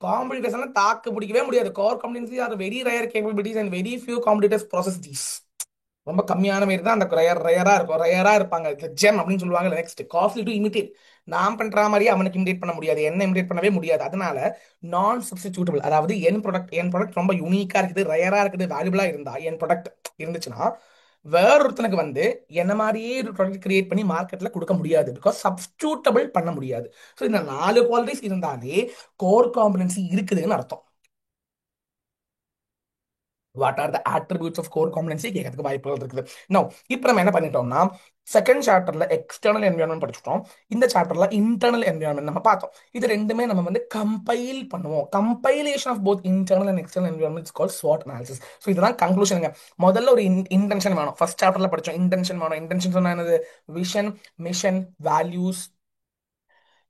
காம்படிட்டர்ஸ் தாக்கு பிடிக்கவே முடியாது. Core competitors are very ரயர் capabilities and very few competitors process these. ரொம்ப கம்மியான மாரி தான் அந்த ரயரா இருக்கும், ரயரா இருப்பாங்க. ஜெம் அப்படின்னு சொல்லுவாங்க. Next costly to imitate. நான் பண்ற மாதிரி அவனுக்கு இமிடேட் பண்ண முடியாது, என்ன இமிடேட் பண்ணவே முடியாது. அதனால நான் சப்ஸ்டிடியூட்டபிள், அதாவது என் ப்ராடக்ட் ரொம்ப யூனிக்கா இருக்குது, ரயரா இருக்குது, வேல்யூபிளா இருந்தா என் ப்ராடக்ட் இருந்துச்சுன்னா வேறொருத்தனுக்கு வந்து என்ன மாதிரியே ஒரு ப்ராடக்ட் கிரியேட் பண்ணி மார்க்கெட்ல கொடுக்க முடியாது. பிகாஸ் சப்ஸ்டியூட்டபிள் பண்ண முடியாது. ஸோ இந்த 4 குவாலிட்டிஸ் இருந்தாலே கோர் காம்பனன்சி இருக்குதுன்னு அர்த்தம். What are the attributes of core competency கேட்கறதுக்கு வாய்ப்புகள் இருக்குது. நோ, இப்போ நம்ம என்ன பண்ணிட்டோம்னா செகண்ட் சாப்டர்ல எக்ஸ்டர்னல் என்விரான்மெண்ட் படிச்சுட்டோம், இந்த சாப்டர்ல இன்டர்னல் என்விரான்மெண்ட் நம்ம பார்த்தோம். இது ரெண்டுமே நம்ம வந்து கம்பைல் பண்ணுவோம். Compilation of both internal and external environment call SWOT analysis. So இதுதான் கன்க்ளூஷனுங்க. முதல்ல ஒரு இன்டென்ஷன் வேணும். ஃபர்ஸ்ட் சாப்டர்ல படிச்சோம் இன்டென்ஷன் வேணும். இன்டென்ஷன் சொன்னா என்னது? விஷன், மிஷன், வேல்யூஸ்,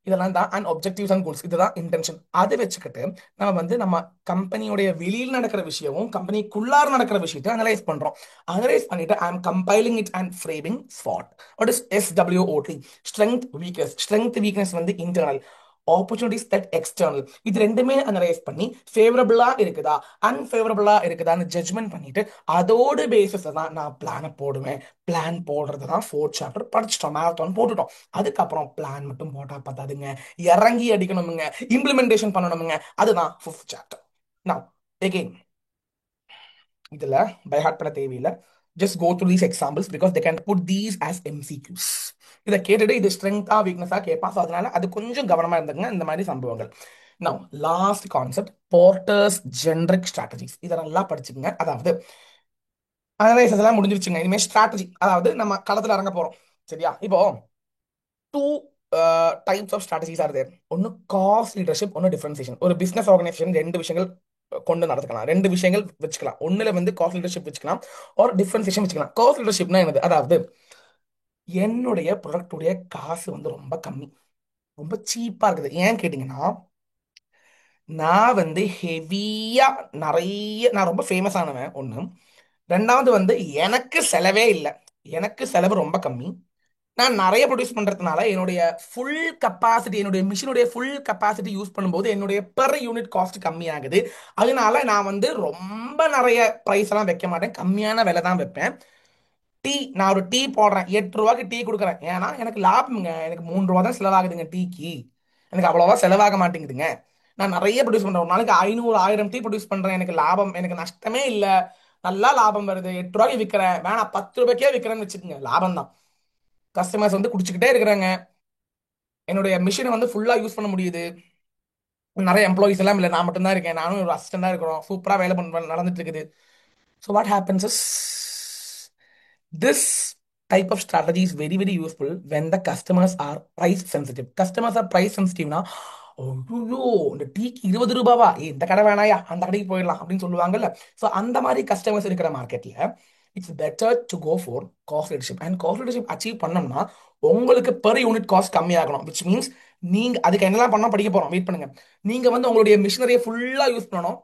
இதெல்லாம் தான் அண்ட் objectives அண்ட் கோல்ஸ். இதுதான் இன்டென்ஷன். அதை வச்சுக்கிட்டு நம்ம வந்து நம்ம கம்பெனியோடைய வெளியில் நடக்கிற விஷயமும் கம்பெனிக்குள்ளார நடக்கிற விஷயத்தை அனலைஸ் பண்றோம். அனலைஸ் பண்ணிட்டு I am compiling it and framing spot. What is SWOT? Strength weakness. Strength weakness வந்து இன்டர்னல், ஆப்பர்ச்சுனிட்டிஸ் தட் எக்ஸ்டர்னல். இது ரெண்டுமே அனலைஸ் பண்ணி ஃபேவரபிளா இருக்குதா அன்ஃபேவரபிளா இருக்குதான்னு ஜட்ஜ்மெண்ட் பண்ணிட்டு அதோட பேசிஸ்ல தான் நான் பிளானை போடுவேன். பிளான் போடுறது தான் ஃபோர்த் சாப்டர் படிச்சிட்டோம், மேரத்தான் போட்டுட்டோம். அதுக்கப்புறம் பிளான் மட்டும் போட்டா பார்த்தாதுங்க, இறங்கி அடிக்கணுமுங்க, இம்ப்ளிமெண்டேஷன் பண்ணணுமுங்க. அதுதான் ஃபிஃப்த் சாப்டர். நான் எகெயின் இதுல பை ஹார்ட் பண்ண தேவையில்லை. Just go through these examples because they can put these as MCQs. இதை கேட்டுட்டு இது ஸ்ட்ரென்த்தா வீக்னஸா கேட்பான். ஸோ அதனால அது கொஞ்சம் கவனமா இருந்துங்க இந்த மாதிரி சம்பவங்கள். Now last concept, Porter's generic strategies. இதை நல்லா படிச்சுக்கங்க. அதாவது அனலைசஸ் எல்லாம் முடிஞ்சிருச்சுங்க, இனிமேல் ஸ்ட்ராட்டஜி. அதாவது நம்ம களத்துல இறங்க போறோம். சரியா? இப்போ two types of strategies are there. ஒன்று காஸ்ட் லீடர்ஷிப், ஒன்று டிஃபரன்சியேஷன். ஒரு பிசினஸ் ஆர்கனைசேஷன் ரெண்டு விஷயங்கள் கொண்டு நடத்துக்கலாம், ரெண்டு விஷயங்கள் வச்சுக்கலாம். ஒண்ணுல வந்து காஸ்ட் லீடர்ஷிப் வச்சுக்கலாம், ஒரு டிஃபரன்சியேஷன் வச்சுக்கலாம். காஸ்ட் லீடர்ஷிப்னா என்னது? அதாவது என்னுடைய ப்ராடக்டுடைய காசு வந்து ரொம்ப கம்மி, ரொம்ப சீப்பா இருக்குது. ஏன் கேட்டீங்கன்னா நான் வந்து ஹெவியா நான் ரொம்ப ஃபேமஸ் ஆனவன் ஒண்ணு. ரெண்டாவது வந்து எனக்கு செலவே இல்லை, எனக்கு செலவு ரொம்ப கம்மி. நான் நிறைய ப்ரொடியூஸ் பண்றதுனால என்னுடைய ஃபுல் கெப்பாசிட்டி, என்னுடைய மிஷினுடைய ஃபுல் கெப்பாசிட்டி யூஸ் பண்ணும்போது என்னுடைய பெர் யூனிட் காஸ்ட் கம்மியாகுது. அதனால நான் வந்து ரொம்ப நிறைய ப்ரைஸ் எல்லாம் வைக்க மாட்டேன், கம்மியான விலை தான் வைப்பேன். டீ, நான் ஒரு டீ போடுறேன், 8 ரூபாய்க்கு டீ கொடுக்குறேன். ஏன்னா எனக்கு லாபம்ங்க, எனக்கு 3 ரூபா தான் செலவாகுதுங்க டீக்கு, எனக்கு அவ்வளோவா செலவாக மாட்டேங்குதுங்க. நான் நிறைய ப்ரொடியூஸ் பண்றேன், ஒரு நாளைக்கு 500 1000 டீ ப்ரொடியூஸ் பண்றேன், எனக்கு லாபம், எனக்கு நஷ்டமே இல்லை. நல்லா லாபம் வருது. 8 ரூபாய்க்கு விற்கிறேன், வேணா 10 ரூபாய்க்கே விற்கிறேன்னு வச்சுக்கோங்க, லாபம் தான். கஸ்டமர்ஸ் வந்து குடிச்சுக்கிட்டே இருக்கிறாங்க, என்னுடைய மிஷினை வந்து ஃபுல்லா யூஸ் பண்ண முடியுது. நிறைய எம்ப்ளாயிஸ் எல்லாம் இல்லை, நான் மட்டும் தான் இருக்கேன், நானும் ஒரு அசிஸ்டண்டா இருக்கிறோம், சூப்பரா வேலை நடந்துட்டு இருக்குது. So what happens is this type of strategy is very very useful when the customers are price sensitive. Customers are price sensitive னா ஐயோ இந்த டீக்கு 20 ரூபாவா, இந்த கடை வேணாயா, அந்த கடைக்கு போயிடலாம் அப்படின்னு சொல்லுவாங்கல்ல. ஸோ அந்த மாதிரி கஸ்டமர்ஸ் இருக்கிற மார்க்கெட்ல it's better to go for cost leadership. And cost leadership achieve பண்ணோம்னா உங்களுக்கு பெர் யூனிட் காஸ்ட் கம்மியாகணும். விச் மீன்ஸ் நீங்க அதுக்கு என்னெல்லாம் பண்ணா படிக்க போறோம், வெயிட் பண்ணுங்க. நீங்க வந்து உங்களுடைய மிஷினரியை ஃபுல்லா யூஸ் பண்ணணும்,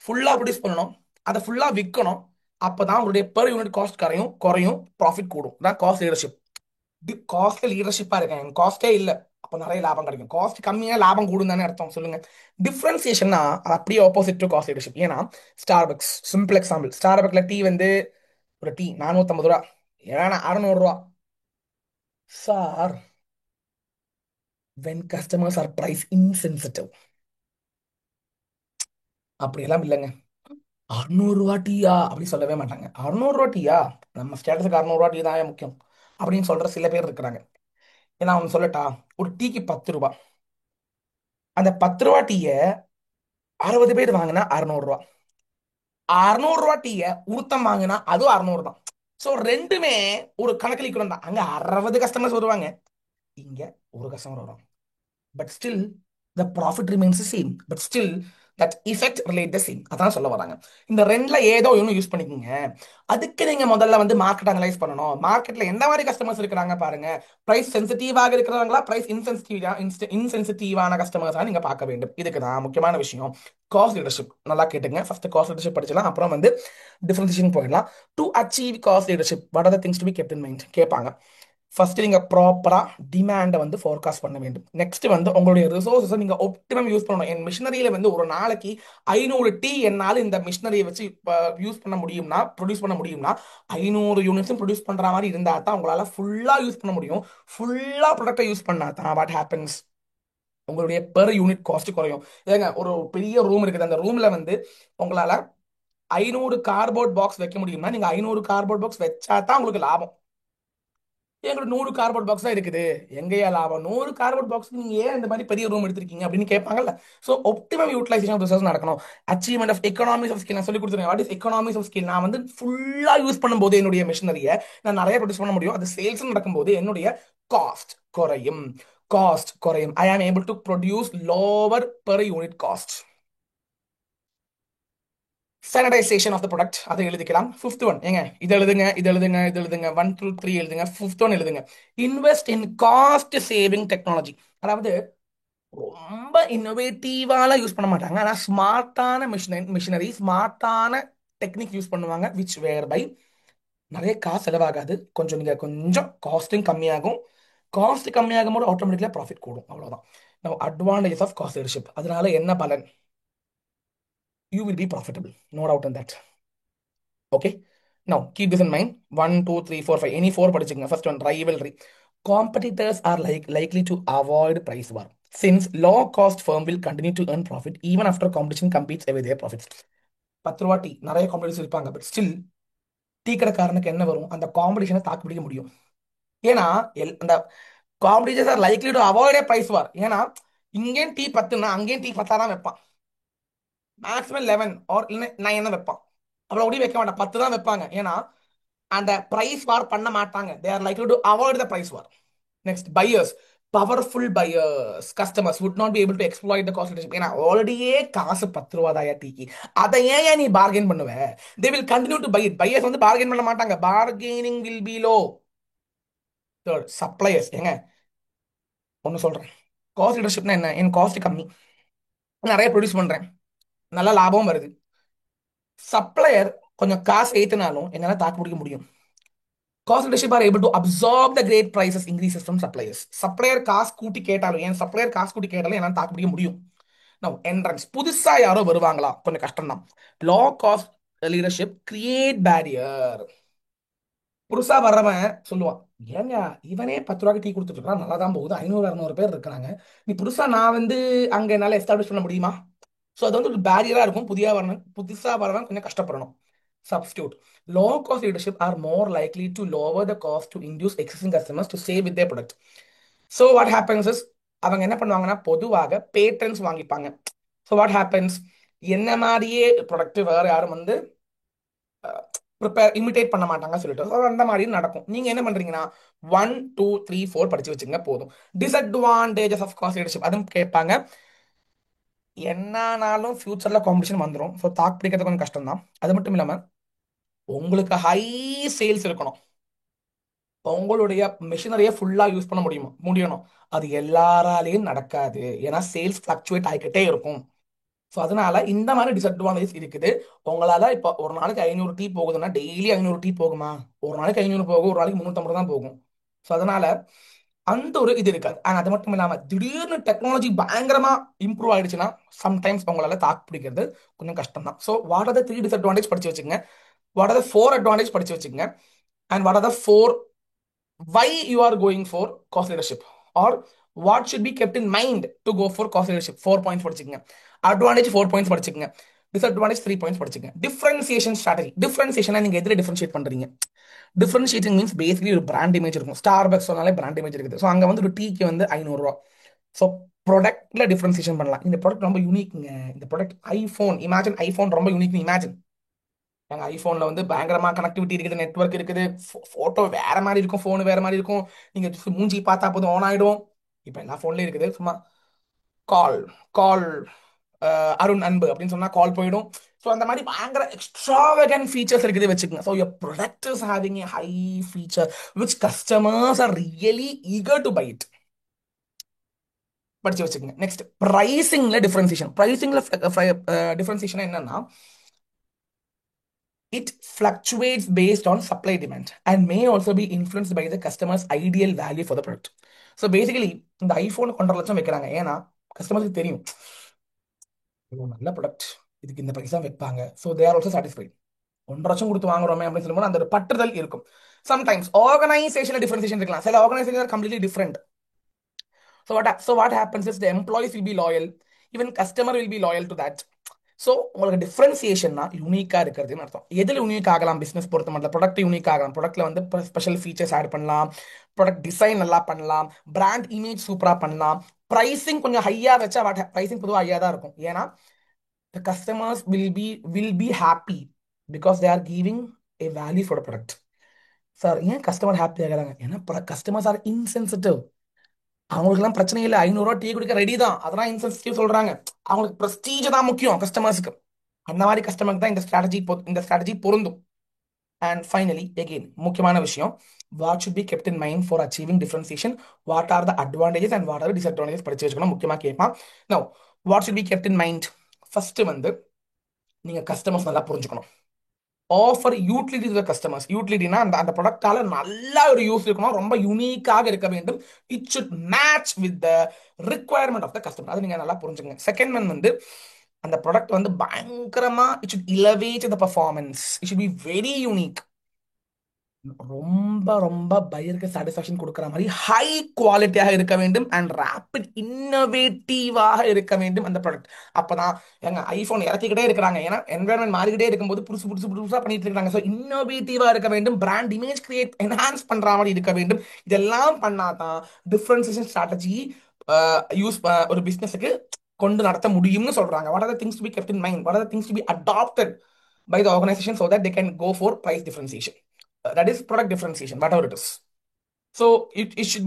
ஃபுல்லா ப்ரொடியூஸ் பண்ணணும், அதை ஃபுல்லா விற்கணும். அப்பதான் உங்களுடைய பெர் யூனிட் காஸ்ட் குறையும், குறையும், ப்ராஃபிட் கூடும். தான் காஸ்ட் லீடர்ஷிப். காஸ்ட் லீடர்ஷிப்பா இருக்கேன், எனக்கு காஸ்டே இல்லை, அப்போ நிறைய லாபம் கிடைக்கும். காஸ்ட் கம்மியா லாபம் கூடும் தானே அர்த்தம், சொல்லுங்க. டிஃபரன்சியேஷன்னா அது அப்படியே ஆப்போசிட் டு காஸ்ட் லீடர்ஷிப். ஏன்னா ஸ்டார்பக்ஸ் சிம்பிள் எக்ஸாம்பிள், ஸ்டார்பக்ஸ்ல டீ வந்து ஒரு டீ 450 ரூபா, ஏன்னா 600 ரூபா. Sir, when customers are price insensitive, அப்படியெல்லாம் இல்லைங்க. 600 ரூபா டீயா அப்படி சொல்லவே மாட்டாங்க. 600 ரூபா டீயா, நம்ம ஸ்டேட்டஸுக்கு 600 ரூபா டீ தான் முக்கியம் அப்படின்னு சொல்ற சில பேர் இருக்கிறாங்க. ஏன்னா அவங்க சொல்லட்டா, ஒரு டீக்கு 10 ரூபா, அந்த 10 ரூபா டீய 60 பேர் வாங்கினா 600 ரூபா, 600 ரூபா டீய ஒருத்தன் வாங்கினா அதுவும் 600 தான். ஸோ ரெண்டுமே ஒரு கணக்கில் தான். அங்க 60 கஸ்டமர்ஸ் வருவாங்க, இங்க ஒரு கஸ்டமர் வரும். But still the profit remains same. But still that effect relate the same, அதான் சொல்ல வராங்க. இந்த ரெண்டுல ஏதோ ஒன்று யூஸ் பண்ணிக்கோங்க. அதுக்கு நீங்க முதல்ல வந்து மார்க்கெட் அனலைஸ் பண்ணணும். மார்க்கெட்ல எந்த மாதிரி கஸ்டமர்ஸ் இருக்கிறாங்க பாருங்க. பிரைஸ் சென்சிட்டிவாக இருக்கிறவங்களா, பிரைஸ் இன்சென்சிட்டிவான கஸ்டமர்ஸா நீங்க பார்க்க வேண்டும். இதுக்கு தான் முக்கியமான விஷயம் காஸ்ட் லீடர்ஷிப். நல்லா கேட்டுங்க. ஃபர்ஸ்ட் காஸ்ட் லீடர்ஷிப் படிச்சலாம், அப்புறம் வந்து டிஃபரன்சியேஷன் போயிடலாம். To achieve cost leadership what are the things to be kept in mind கேட்பாங்க. ஃபர்ஸ்ட் நீங்க ப்ராப்பரா டிமாண்டை வந்து ஃபோர்காஸ்ட் பண்ண வேண்டும். நெக்ஸ்ட் வந்து உங்களுடைய ரிசோர்ஸை நீங்க ஒப்டிமம் யூஸ் பண்ணணும். என் மிஷினரியில வந்து ஒரு நாளைக்கு 500 டீ என்னால் இந்த மிஷினரியை வச்சு யூஸ் பண்ண முடியும்னா, ப்ரொடியூஸ் பண்ண முடியும்னா 500 யூனிட்ஸும் ப்ரொடியூஸ் பண்ற மாதிரி இருந்தா தான் உங்களால ஃபுல்லா யூஸ் பண்ண முடியும். ஃபுல்லா ப்ராடக்டை யூஸ் பண்ணா தான் வாட் ஹேப்பன்ஸ், உங்களுடைய பெர் யூனிட் காஸ்ட் குறையும். ஏங்க ஒரு பெரிய ரூம் இருக்குது, அந்த ரூம்ல வந்து உங்களால 500 கார்போர்ட் பாக்ஸ் வைக்க முடியும்னா நீங்க 500 கார்போர்ட் பாக்ஸ் வச்சா தான் உங்களுக்கு லாபம். எங்களுக்கு 100 கார்போர்ட் பாக்ஸ் தான் இருக்குது, எங்கேயா லாபம்? 100 கார்போர்ட் பாக்ஸ் நீங்க ஏன் இந்த மாதிரி பெரிய ரூம் எடுத்திருக்கீங்க அப்படின்னு கேட்பாங்கல்ல. So optimum utilization of resource நடக்கணும். Achievement of economies of skill நான் சொல்லி கொடுத்துருக்கேன். What is economies of skill? நான் வந்து ஃபுல்லா யூஸ் பண்ணும்போது என்னுடைய மிஷினரியை நான் நிறைய ப்ரொடியூஸ் பண்ண முடியும். அது சேல்ஸ் நடக்கும்போது என்னுடைய காஸ்ட் குறையும். காஸ்ட் குறையும். I am able to produce lower per unit cost. Standardization of the product அதை எழுதிக்கலாம். ஃபிஃப்த் ஒன் ஏங்க, இது எழுதுங்க, இது எழுதுங்க, இது எழுதுங்க, 1 2 3 எழுதுங்க. ஃபிஃப்த் ஒன் எழுதுங்க, invest in cost saving technology. அதாவது ரொம்ப இன்னோவேட்டிவால யூஸ் பண்ண மாட்டாங்க, ஆனால் ஸ்மார்ட்டான மிஷினரி ஸ்மார்ட்டான டெக்னிக் யூஸ் பண்ணுவாங்க. விச் வேர் பை நிறைய காசு செலவாகாது, கொஞ்சம் நீங்க கொஞ்சம் காஸ்டிங் கம்மியாகும். காஸ்ட் கம்மியாகும் போது ஆட்டோமேட்டிக்கலா ப்ராஃபிட் கூடும், அவ்வளவுதான். நம்ம அட்வான்டேஜஸ் ஆஃப் காஸ்ட் லீடர்ஷிப். அதனால என்ன பலன்? You will be profitable, no doubt in that. Okay. Now keep this in mind. 1 2 3 4 5. Any four படிச்சுங்க. First one, rivalry. Competitors are likely to avoid price war since low cost firm will continue to earn profit even after competition competes away their profits. 10 ரூபா tea நிறைய competition இருப்பாங்க, but still tea கடைக்காரனுக்கு என்ன வரும்? அந்த காம்படிஷனை தாக்கு பிடிக்க முடியும். ஏன்னா அந்த competitions are likely to avoid price war. ஏன்னா இங்கேயும் டீ 10ன்னா அங்கேயும் டீ 10 தான் வைப்பான். மேக்ஸிமம் 11 ஆர் 9 தான் வைப்பான். அவ்வளோ கூட வைக்க மாட்டான், 10 தான் வைப்பாங்க. ஏன்னா அந்த பிரைஸ் வார் பண்ண மாட்டாங்க. They are likely to avoid the price war. Next, buyers. Powerful buyers customers would not be able to exploit the cost leadership. ஏன்னா ஆல்ரெடியே காசு 10 ரூபா தாயா டீக்கு, அதை ஏன் நீ பார்கெயின் பண்ணுவ? They will continue to buy it. Buyers வந்து பார்கெயின் பண்ண மாட்டாங்க. Bargaining will be low. Third, suppliers. ஏங்க ஒன்று சொல்றேன், காஸ்ட் லீடர்ஷிப்னா என்ன? என் காஸ்ட் கம்மி, நிறைய ப்ரொடியூஸ் பண்றேன், நல்ல லாபமும் வருது. சப்ளையர் கொஞ்சம் காசு ஏத்துனாலும் என்னால தாக்கு பிடிக்க முடியும். Cost leadership are able to absorb the great prices increases from suppliers. Supplier காசு கூட்டி கேட்டாலும், என் சப்ளையர் காசு கூட்டி கேட்டாலும் என்னால தாக்கு பிடிக்க முடியும். Now entrance, புதுசா யாரோ வருவாங்களா, கொஞ்சம் கஷ்டம் தான். Low cost leadership create barrier. புதுசா வர்றவன் சொல்லுவான், ஏங்க இவனே 10 ரூபாய்க்கு டீ கொடுத்துட்டு இருக்கான், நல்லா தான் போகுது, 500 600 பேர் இருக்கிறாங்க, நீ புதுசா நான் வந்து அங்க என்னால எஸ்டாப்ளிஷ் பண்ண முடியுமா? ஸோ அது வந்து ஒரு பேரியரா இருக்கும். புதுசா வரவன் கொஞ்சம் கஷ்டப்படணும். Substitute. Low cost leadership are more likely to lower the cost to induce existing customers to stay with their product. So what happens is, அவங்க என்ன பண்ணுவாங்கன்னா பொதுவாக பேட்டன்ஸ் வாங்கிப்பாங்க. ஸோ வாட் ஹேப்பன்ஸ், என்ன மாதிரியே ப்ராடக்ட் வேற யாரும் வந்து இமிடேட் பண்ண மாட்டாங்க சொல்லிட்டு, so அந்த மாதிரி நடக்கும். நீங்க என்ன பண்றீங்கன்னா 1 2 3 4 படிச்சு வச்சுங்க போதும். டிஸ்அட்வான்டேஜஸ் ஆஃப் காஸ்ட் லீடர்ஷிப் அதுவும் கேட்பாங்க. என்னானாலும் ஃபியூச்சர்ல காம்படிஷன் வந்துடும், ஸோ தாக்கு பிடிக்கிறது கொஞ்சம் கஷ்டம் தான். அது மட்டும் இல்லாம உங்களுக்கு ஹை சேல்ஸ் இருக்கணும், உங்களுடைய மிஷினரியை ஃபுல்லா யூஸ் பண்ண முடியணும். அது எல்லாராலையும் நடக்காது, ஏன்னா சேல்ஸ் ஃபிளக்சுவேட் ஆகிக்கிட்டே இருக்கும். ஸோ அதனால இந்த மாதிரி டிஸ்அட்வான்டேஜ் இருக்குது. உங்களால இப்போ ஒரு நாளைக்கு 500 டீ போகுதுன்னா டெய்லி 500 டீ போகுமா? ஒரு நாளைக்கு 500 போகும், ஒரு நாளைக்கு 350 தான் போகும். ஸோ அதனால அந்த ஒரு இது இருக்காது. அண்ட் அது மட்டும் இல்லாம திடீர்னு டெக்னாலஜி பயங்கரமா இம்ப்ரூவ் ஆயிடுச்சுன்னா சம்டைம்ஸ் உங்களால தாக்கு பிடிக்கிறது கொஞ்சம் கஷ்டம் தான். So what are the 3 disadvantage படிச்சு வச்சுங்க. வாட் ஆர் த 4 அட்வான்டேஜ் படிச்சு வச்சுங்க. And what are the 4 why you are going for cost leadership, or what should be kept in mind to go for cost leadership. 4 points படிச்சுக்கங்க. Advantage 4 points படிச்சுக்கங்க. Disadvantage 3 points படிச்சுக்கங்க. Differentiation strategy. டிஃபரன்சியேஷனா நீங்க எதிர differentiate பண்றீங்க? Differentiating means basically ஒரு brand image இருக்கும். Starbucks சொன்னாலே பிராண்ட் இமேஜ் இருக்குது. ஸோ அங்கே வந்து ஒரு டீக்கு வந்து 500 ரூபா. ஸோ ப்ராடக்ட்ல டிஃபரன்சியேஷன் பண்ணலாம். இந்த ப்ராடக்ட் ரொம்ப யூனிக்ங்க. இந்த ப்ராடக்ட் ஐஃபோன், இமேஜின் ஐஃபோன் ரொம்ப யூனிக். இமேஜின் எங்க ஐபோன்ல வந்து பயங்கரமா கனெக்டிவிட்டி இருக்குது, நெட்வொர்க் இருக்குது, போட்டோ வேற மாதிரி இருக்கும், போன் வேற மாதிரி இருக்கும். நீங்க மூஞ்சி பார்த்தா போதும் ஆன் ஆயிடும். இப்ப எல்லா போன்லயும் இருக்குது. சும்மா கால் கால் அருண் அன்பு அப்படின்னு சொன்னா கால் போயிடும். ஸோ அந்த மாதிரி பயங்கர எக்ஸ்ட்ராவகன் ஃபீச்சர்ஸ் இருக்குது வச்சுக்கோங்க. So your product is having a high feature which customers are really eager to buy it. படிச்சு வச்சுக்கோங்க. நெக்ஸ்ட் பிரைசிங்ல டிஃபரன்சியேஷன். பிரைசிங்ல டிஃபரன்சியேஷன் என்னன்னா, it fluctuates based on supply demand and may also be influenced by the customer's ideal value for the product. So basically இந்த iPhone 1.5 லட்சம் வைக்கிறாங்க, ஏன்னா கஸ்டமருக்கு தெரியும் இவ்வளோ நல்ல ப்ராடக்ட், இதுக்கு இந்த பிரைஸ் தான் வைப்பாங்க. So they are also satisfied. 1.5 லட்சம் கொடுத்து வாங்குறோமே அப்படின்னு சொல்லும்போது அந்த ஒரு பற்றுதல் இருக்கும். சம்டைம்ஸ் ஆர்கனைசேஷன் டிஃபரன்சியேஷன் இருக்கலாம். சில organisation completely different. So what happens is the employees will be loyal, even customer will be loyal to that. So உங்களுக்கு டிஃப்ரென்சியேஷன்னா யூனிக்காக இருக்கிறதுன்னு அர்த்தம். எதில் யூனிக் ஆகலாம்? பிஸ்னஸ் பொறுத்த மட்டும் ப்ராடக்ட் யூனிக் ஆகலாம். ப்ராடக்ட்ல வந்து ஸ்பெஷல் ஃபீச்சர்ஸ் ஆட் பண்ணலாம், ப்ராடக்ட் டிசைன் நல்லா பண்ணலாம், பிராண்ட் இமேஜ் சூப்பராக பண்ணலாம். ப்ரைசிங் கொஞ்சம் ஹையாக வச்சா ப்ரைசிங் பொதுவாக ஹையாக தான் இருக்கும். ஏன்னா the customers will be happy because they are giving a value for the product. Sir ஏன் கஸ்டமர் ஹாப்பி ஆகிறாங்க? ஏன்னா கஸ்டமர்ஸ் ஆர் இன்சென்சிட்டிவ். அவங்களுக்குலாம் பிரச்சனை இல்லை, 500 ரூபா டீ குடிக்க ரெடி தான், அதெல்லாம் இன்சென்சிட்டிவ் சொல்றாங்க. அவங்களுக்கு பிரஸ்டீஜ் தான் முக்கியம் கஸ்டமர்ஸ்க்கு. அந்த மாதிரி கஸ்டமருக்கு தான் இந்த ஸ்ட்ராட்டஜி பொருந்தும். அண்ட் ஃபைனலி அகெயின் முக்கியமான விஷயம், what should be kept in mind for achieving differentiation, what are the advantages and what are the disadvantages படிச்சு வச்சுக்கணும். முக்கியமாக கேட்பான். Now what should be kept in mind? First வந்து நீங்க கஸ்டமர்ஸ் நல்லா புரிஞ்சுக்கணும். Offer utility to the customers. யூட்டிலிட்டினா அந்த அந்த ப்ராடக்டால நல்ல ஒரு யூஸ் இருக்கணும், ரொம்ப யூனிக்காக இருக்க வேண்டும். It should match with the requirement of the customer. அது நீங்க நல்லா புரிஞ்சுக்கங்க. செகண்ட் ஒன் வந்து அந்த ப்ராடக்ட் வந்து பயங்கரமா it should elevate the performance. It should be very unique. ரொம்ப ரொம்ப பையருக்கு சாட்டிஸ்ஃபேக்ஷன் கொடுக்குற மாதிரி ஹை குவாலிட்டியாக இருக்க வேண்டும் அண்ட் ரேபிட் இன்னோவேட்டிவாக இருக்க வேண்டும் அந்த ப்ராடக்ட். அப்பதான் எங்க ஐபோன் இறக்கிக்கிட்டே இருக்கிறாங்க, ஏன்னா என்வரன்மெண்ட் மாறிக்கிட்டே இருக்கும்போது புதுசு புதுசு புதுசாக பண்ணிட்டு இருக்காங்க. ஸோ இன்னோவேட்டிவா இருக்க வேண்டும், பிராண்ட் இமேஜ் கிரியேட் என்ஹான்ஸ் பண்ற மாதிரி இருக்க வேண்டும். இதெல்லாம் பண்ணாதான் டிஃபரன்சியேஷன் ஸ்ட்ராட்டஜி யூஸ் ஒரு பிசினஸுக்கு கொண்டு நடத்த முடியும்னு சொல்றாங்க. What are the things to be kept in mind, what are the things to be adapted by the organization so that they can go for price differentiation. That is product differentiation, whatever it is. So it should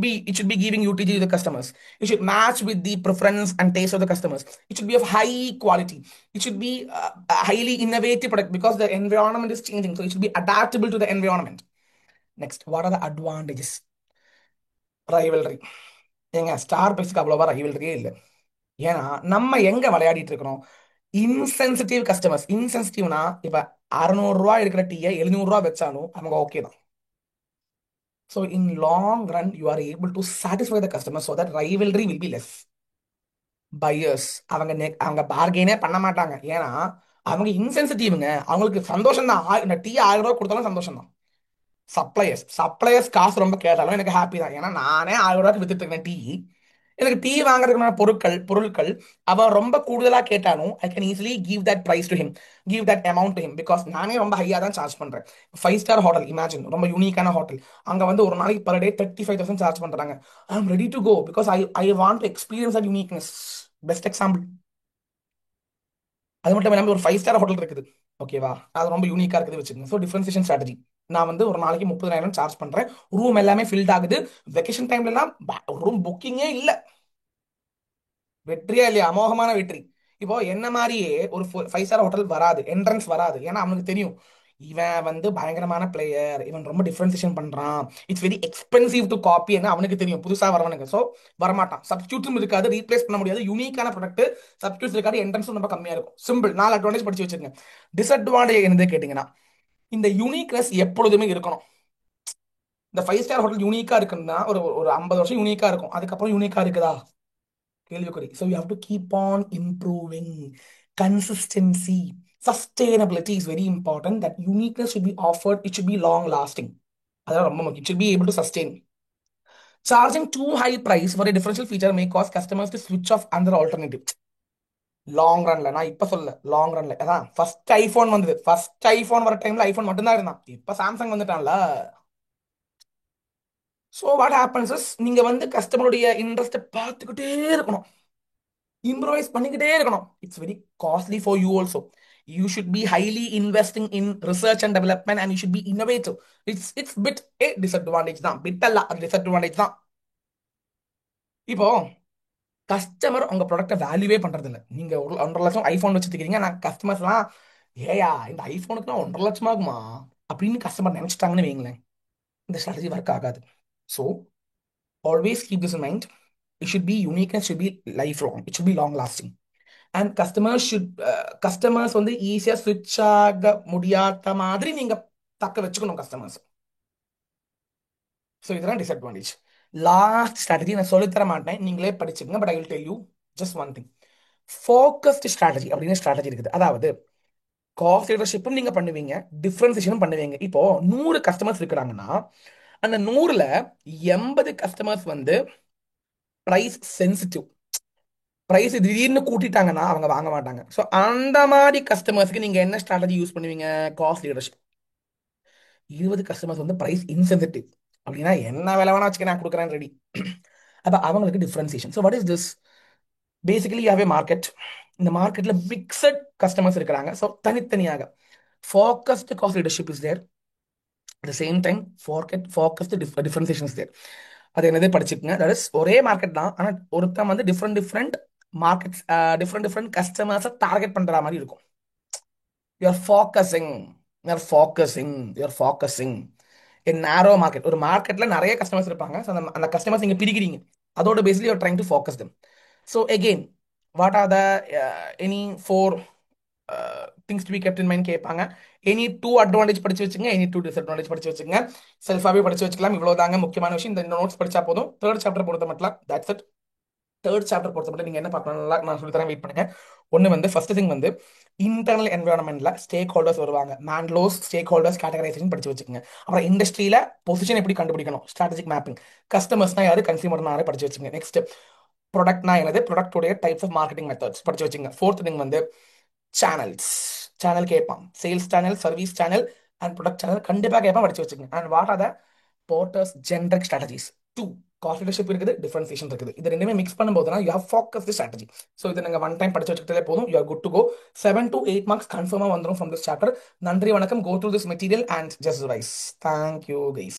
be giving utility to the customers. It should match with the preference and taste of the customers. It should be of high quality. It should be a highly innovative product because the environment is changing. So it should be adaptable to the environment. Next, what are the advantages? Rivalry. ஏங்க star பிளஸ்க்கு அவ்வளோவா ரைவல்ரியே இல்லை. ஏன்னா நம்ம எங்க விளையாடிட்டு இருக்கிறோம்? Insensitive customers. இன்சென்சிட்டிவ்னா இப்ப 600 ரூபா இருக்கிற டீயை 700 ரூபா வச்சாலும் அவங்க ஓகே தான். So in long run you are able to satisfy the customer so that rivalry will be less. Buyers அவங்க பார்கெயினே பண்ண மாட்டாங்க, ஏன்னா அவங்க இன்சென்சிட்டிவ்ங்க. அவங்களுக்கு சந்தோஷம் தான், இந்த டீ 1000 ரூபா கொடுத்தாலும் சந்தோஷம் தான். சப்ளையர்ஸ் காசு ரொம்ப கேட்டாலும் எனக்கு ஹாப்பி தான், ஏன்னா நானே 1000 ரூபாய்க்கு வித்துட்டு இருக்கேன் டீ. எனக்கு டீ வாங்குறதுக்கான பொருட்கள் அவன் ரொம்ப கூடுதலா கேட்டாலும் I can easily give that price to him, give that amount to him, because நானே ரொம்ப ஹையா தான் சார்ஜ் பண்றேன். 5 ஸ்டார் ஹோட்டல் இமேஜின், ரொம்ப யூனிக்கான ஹோட்டல். அங்க வந்து ஒரு நாளைக்கு பர் டே 35,000 சார்ஜ் பண்றாங்க. I am ready to go because I want to experience at uniqueness. Best example. அது மட்டும் இல்லாமல் ஒரு 5 ஸ்டார் ஹோட்டல் இருக்குது, ஓகேவா, அது ரொம்ப யூனிக்கா இருக்குது வச்சுக்கோங்க. So differentiation strategy. நான் வந்து ஒரு நாளைக்கு 30,000 சார்ஜ் பண்றேன், ரூம் எல்லாமே ஃபில்ட் ஆகுது. வெக்கேஷன் டைம்லாம் ரூம் புக்கிங்கே இல்லை. வெற்றியா இல்லையா? அமோகமான வெற்றி. இப்போ என்ன மாதிரியே ஒரு 5 ஸ்டார் ஹோட்டல் வராது, என்ட்ரன்ஸ் வராது, ஏன்னா அவனுக்கு தெரியும் இவன் வந்து பயங்கரமான பிளேயர், இவன் ரொம்ப டிஃபரன்சியேஷன் பண்றான், it's very expensive to copy என்ன அவனுக்கு தெரியும், புதுசா வரவனுக்கு. ஸோ வரமாட்டான். சப்ஸ்டியூட்டும் இருக்காது, ரீப்ளேஸ் பண்ண முடியாது. யூனிக்கான ப்ராடக்ட், சப்ஸ்டியூட்ஸ் இருக்காது, என்ட்ரன்ஸும் ரொம்ப கம்மியா இருக்கும். சிம்பிள். 4 அட்வான்டேஜ் படிச்சு வச்சிருங்க. டிஸ்அட்வான்டேஜ் என்னது கேட்டீங்கன்னா, இந்த யூனிக்னஸ் எப்பொழுதுமே இருக்கணும். இந்த 5 ஸ்டார் ஹோட்டல் யூனிக்கா இருக்குன்னா ஒரு ஒரு 50 வருஷம் யூனிக்கா இருக்கும், அதுக்கப்புறம் யூனிக்கா இருக்குதா? கேள்விக்குறி. So you have to keep on improving. Consistency, sustainability is very important. That uniqueness should be offered, it should be long lasting. அதான் ரொம்ப முக்கியம். It should be able to sustain. Charging too high price for a differential feature may cause customers to switch off another alternative. Long ரன்ல, நான் இப்ப சொல்ல, long ரன்ல அதான் first iPhone வந்தது. ஃபர்ஸ்ட் ஐபோன் வர டைம்ல ஐபோன் மட்டும் தான் இருந்தான், இப்ப சாம்சங் வந்துட்டான்ல. ஸோ வாட் ஹேப்பன்ஸ் இஸ், நீங்க வந்து கஸ்டமருடைய இன்ட்ரெஸ்ட்டை பார்த்துக்கிட்டே இருக்கணும், இம்ப்ரவைஸ் பண்ணிக்கிட்டே இருக்கணும். It's very costly for you also. You should be highly investing in research and development and you should be innovative. It's bit a disadvantage தான், பிட் அல்ல, அது டிஸ்அட்வான்டேஜ் தான். இப்போ கஸ்டமர் உங்க ப்ராடக்ட்டை வேல்யூவே பண்றது இல்ல. நீங்க 1,50,000 ஐபோன் வச்சுருக்கீங்க, நான் கஸ்டமர்ஸ்லாம் ஏயா இந்த ஐபோனுக்குலாம் 1,50,000 ஆகுமா அப்படின்னு கஸ்டமர் நினைச்சிட்டாங்கன்னு வைங்களேன், இந்த ஸ்ட்ராட்டஜி ஒர்க் ஆகாது. So always keep this in mind. It should be unique and should be life long. It should be long lasting. And customers வந்து ஈஸியா ஸ்விட்ச் ஆக முடியாத மாதிரி நீங்க தக்க வச்சுக்கணும் கஸ்டமர்ஸ். ஸோ இதெல்லாம் டிஸ்அட்வான்டேஜ். லாஸ்ட் ஸ்ட்ராட்டஜி நான் சொல்லித் தர மாட்டேன், நீங்களே படிச்சுக்கங்க. But I will tell you just one thing. Focused strategy அப்படின்னு ஸ்ட்ராட்டஜி இருக்குது. அதாவது காஸ்ட் லீடர்ஷிப்பும் நீங்க பண்ணுவீங்க, டிஃபரன்சியேஷனும் பண்ணுவீங்க. இப்போ 100 கஸ்டமர்ஸ் இருக்கிறாங்கன்னா அந்த 100ல 80 கஸ்டமர்ஸ் வந்து பிரைஸ் சென்சிட்டிவ். பிரைஸ் திடீர்னு கூட்டிட்டாங்கன்னா அவங்க வாங்க மாட்டாங்க. ஸோ அந்த மாதிரி கஸ்டமர்ஸ்க்கு நீங்க என்ன ஸ்ட்ராட்டஜி யூஸ் பண்ணுவீங்க? Cost leadership. 20 கஸ்டமர்ஸ் வந்து பிரைஸ் இன்சென்சிட்டிவ் அப்படின்னா என்ன விலை வேணா வச்சுக்க நான் கொடுக்குறேன் ரெடி. அப்போ அவங்களுக்கு differentiation. So what is this? Basically you have a market. இந்த மார்க்கெட்ல மிக்சட் கஸ்டமர்ஸ் இருக்கிறாங்க. ஸோ தனித்தனியாக focused cost leadership is there. At the same time focused differentiation is there. அது என்னதே படிச்சுக்கங்க. தட் இஸ் ஒரே மார்க்கெட் தான், ஆனால் ஒருத்தன் வந்து different different markets, different different கஸ்டமர்ஸை டார்கெட் பண்ற மாதிரி இருக்கும். You're focusing you're focusing you're focusing on narrow market. ஒரு மார்க்கெட்ல நிறைய கஸ்டமர்ஸ் இருப்பாங்க. ஸோ அந்த கஸ்டமர்ஸ் நீங்க பிரிக்கிறீங்க. அதோட basically you're trying to focus them. So again, what are the any four things to be kept in mind கேட்பாங்க. Any two advantage படிச்சு வச்சுங்க, எனி டூ டிஸ்அட்வான்டேஜ் படிச்சு வச்சுங்க. செல்ஃபாவே படிச்சு வச்சுக்கலாம். இவ்வளவுதாங்க முக்கியமான விஷயம். இந்த நோட்ஸ் படிச்சா போதும். தேர்ட் சாப்டர் பொறுத்த மட்டும் தட்ஸ் இட். தேர்ட் சாப்டர் பொறுத்த மட்டும் நீங்க என்ன பார்க்கணும் நான் சொல்லி தரேன், வெயிட் பண்ணுங்க. ஒன்று வந்து ஃபர்ஸ்ட் திங் வந்து இன்டர்னல் என்வரான்மெண்ட்ல ஸ்டேக் ஹோல்டர்ஸ் வருவாங்க. மேன்லோஸ் ஸ்டேக் ஹோல்டர்ஸ் கேட்டகரைசேஷன் படிச்சு வச்சுக்கோங்க. அப்புறம் இண்டஸ்ட்ரியில பொசிஷன் எப்படி கண்டுபிடிக்கணும், ஸ்ட்ராட்டஜிக் மேப்பிங். கஸ்டமர்ஸ்னா யாரு, கன்சியூமர்னா யாரு படிச்சு வச்சுங்க. நெக்ஸ்ட் ப்ராடக்ட்னா என்னது, ப்ராடக்டோடைய டைப்ஸ் ஆஃப் மார்க்கெட்டிங் மெத்தட்ஸ் படிச்சு வச்சுங்க. ஃபோர்த் திங் வந்து சேனல்ஸ். சேனல் கேட்பான், sales channel, service channel and product channel கண்டிப்பாக கேட்பான், படிச்சு வச்சுங்க. And what are the Porter's generic strategies. Two cost leadership இருக்குது, டிஃபரன்சியேஷன் இருக்குது. இது ரெண்டுமே மிக்ஸ் பண்ணும்போது you have focused strategy. So இதை நீங்கள் ஒன் டைம் படிச்சு வச்சுக்கிட்டே போதும், you are good to go. 7 to 8 marks கன்ஃபார்மாக வந்துடும் ஃப்ரம் திஸ் சாப்டர். நன்றி, வணக்கம். Go through this material and just rise. Thank you guys.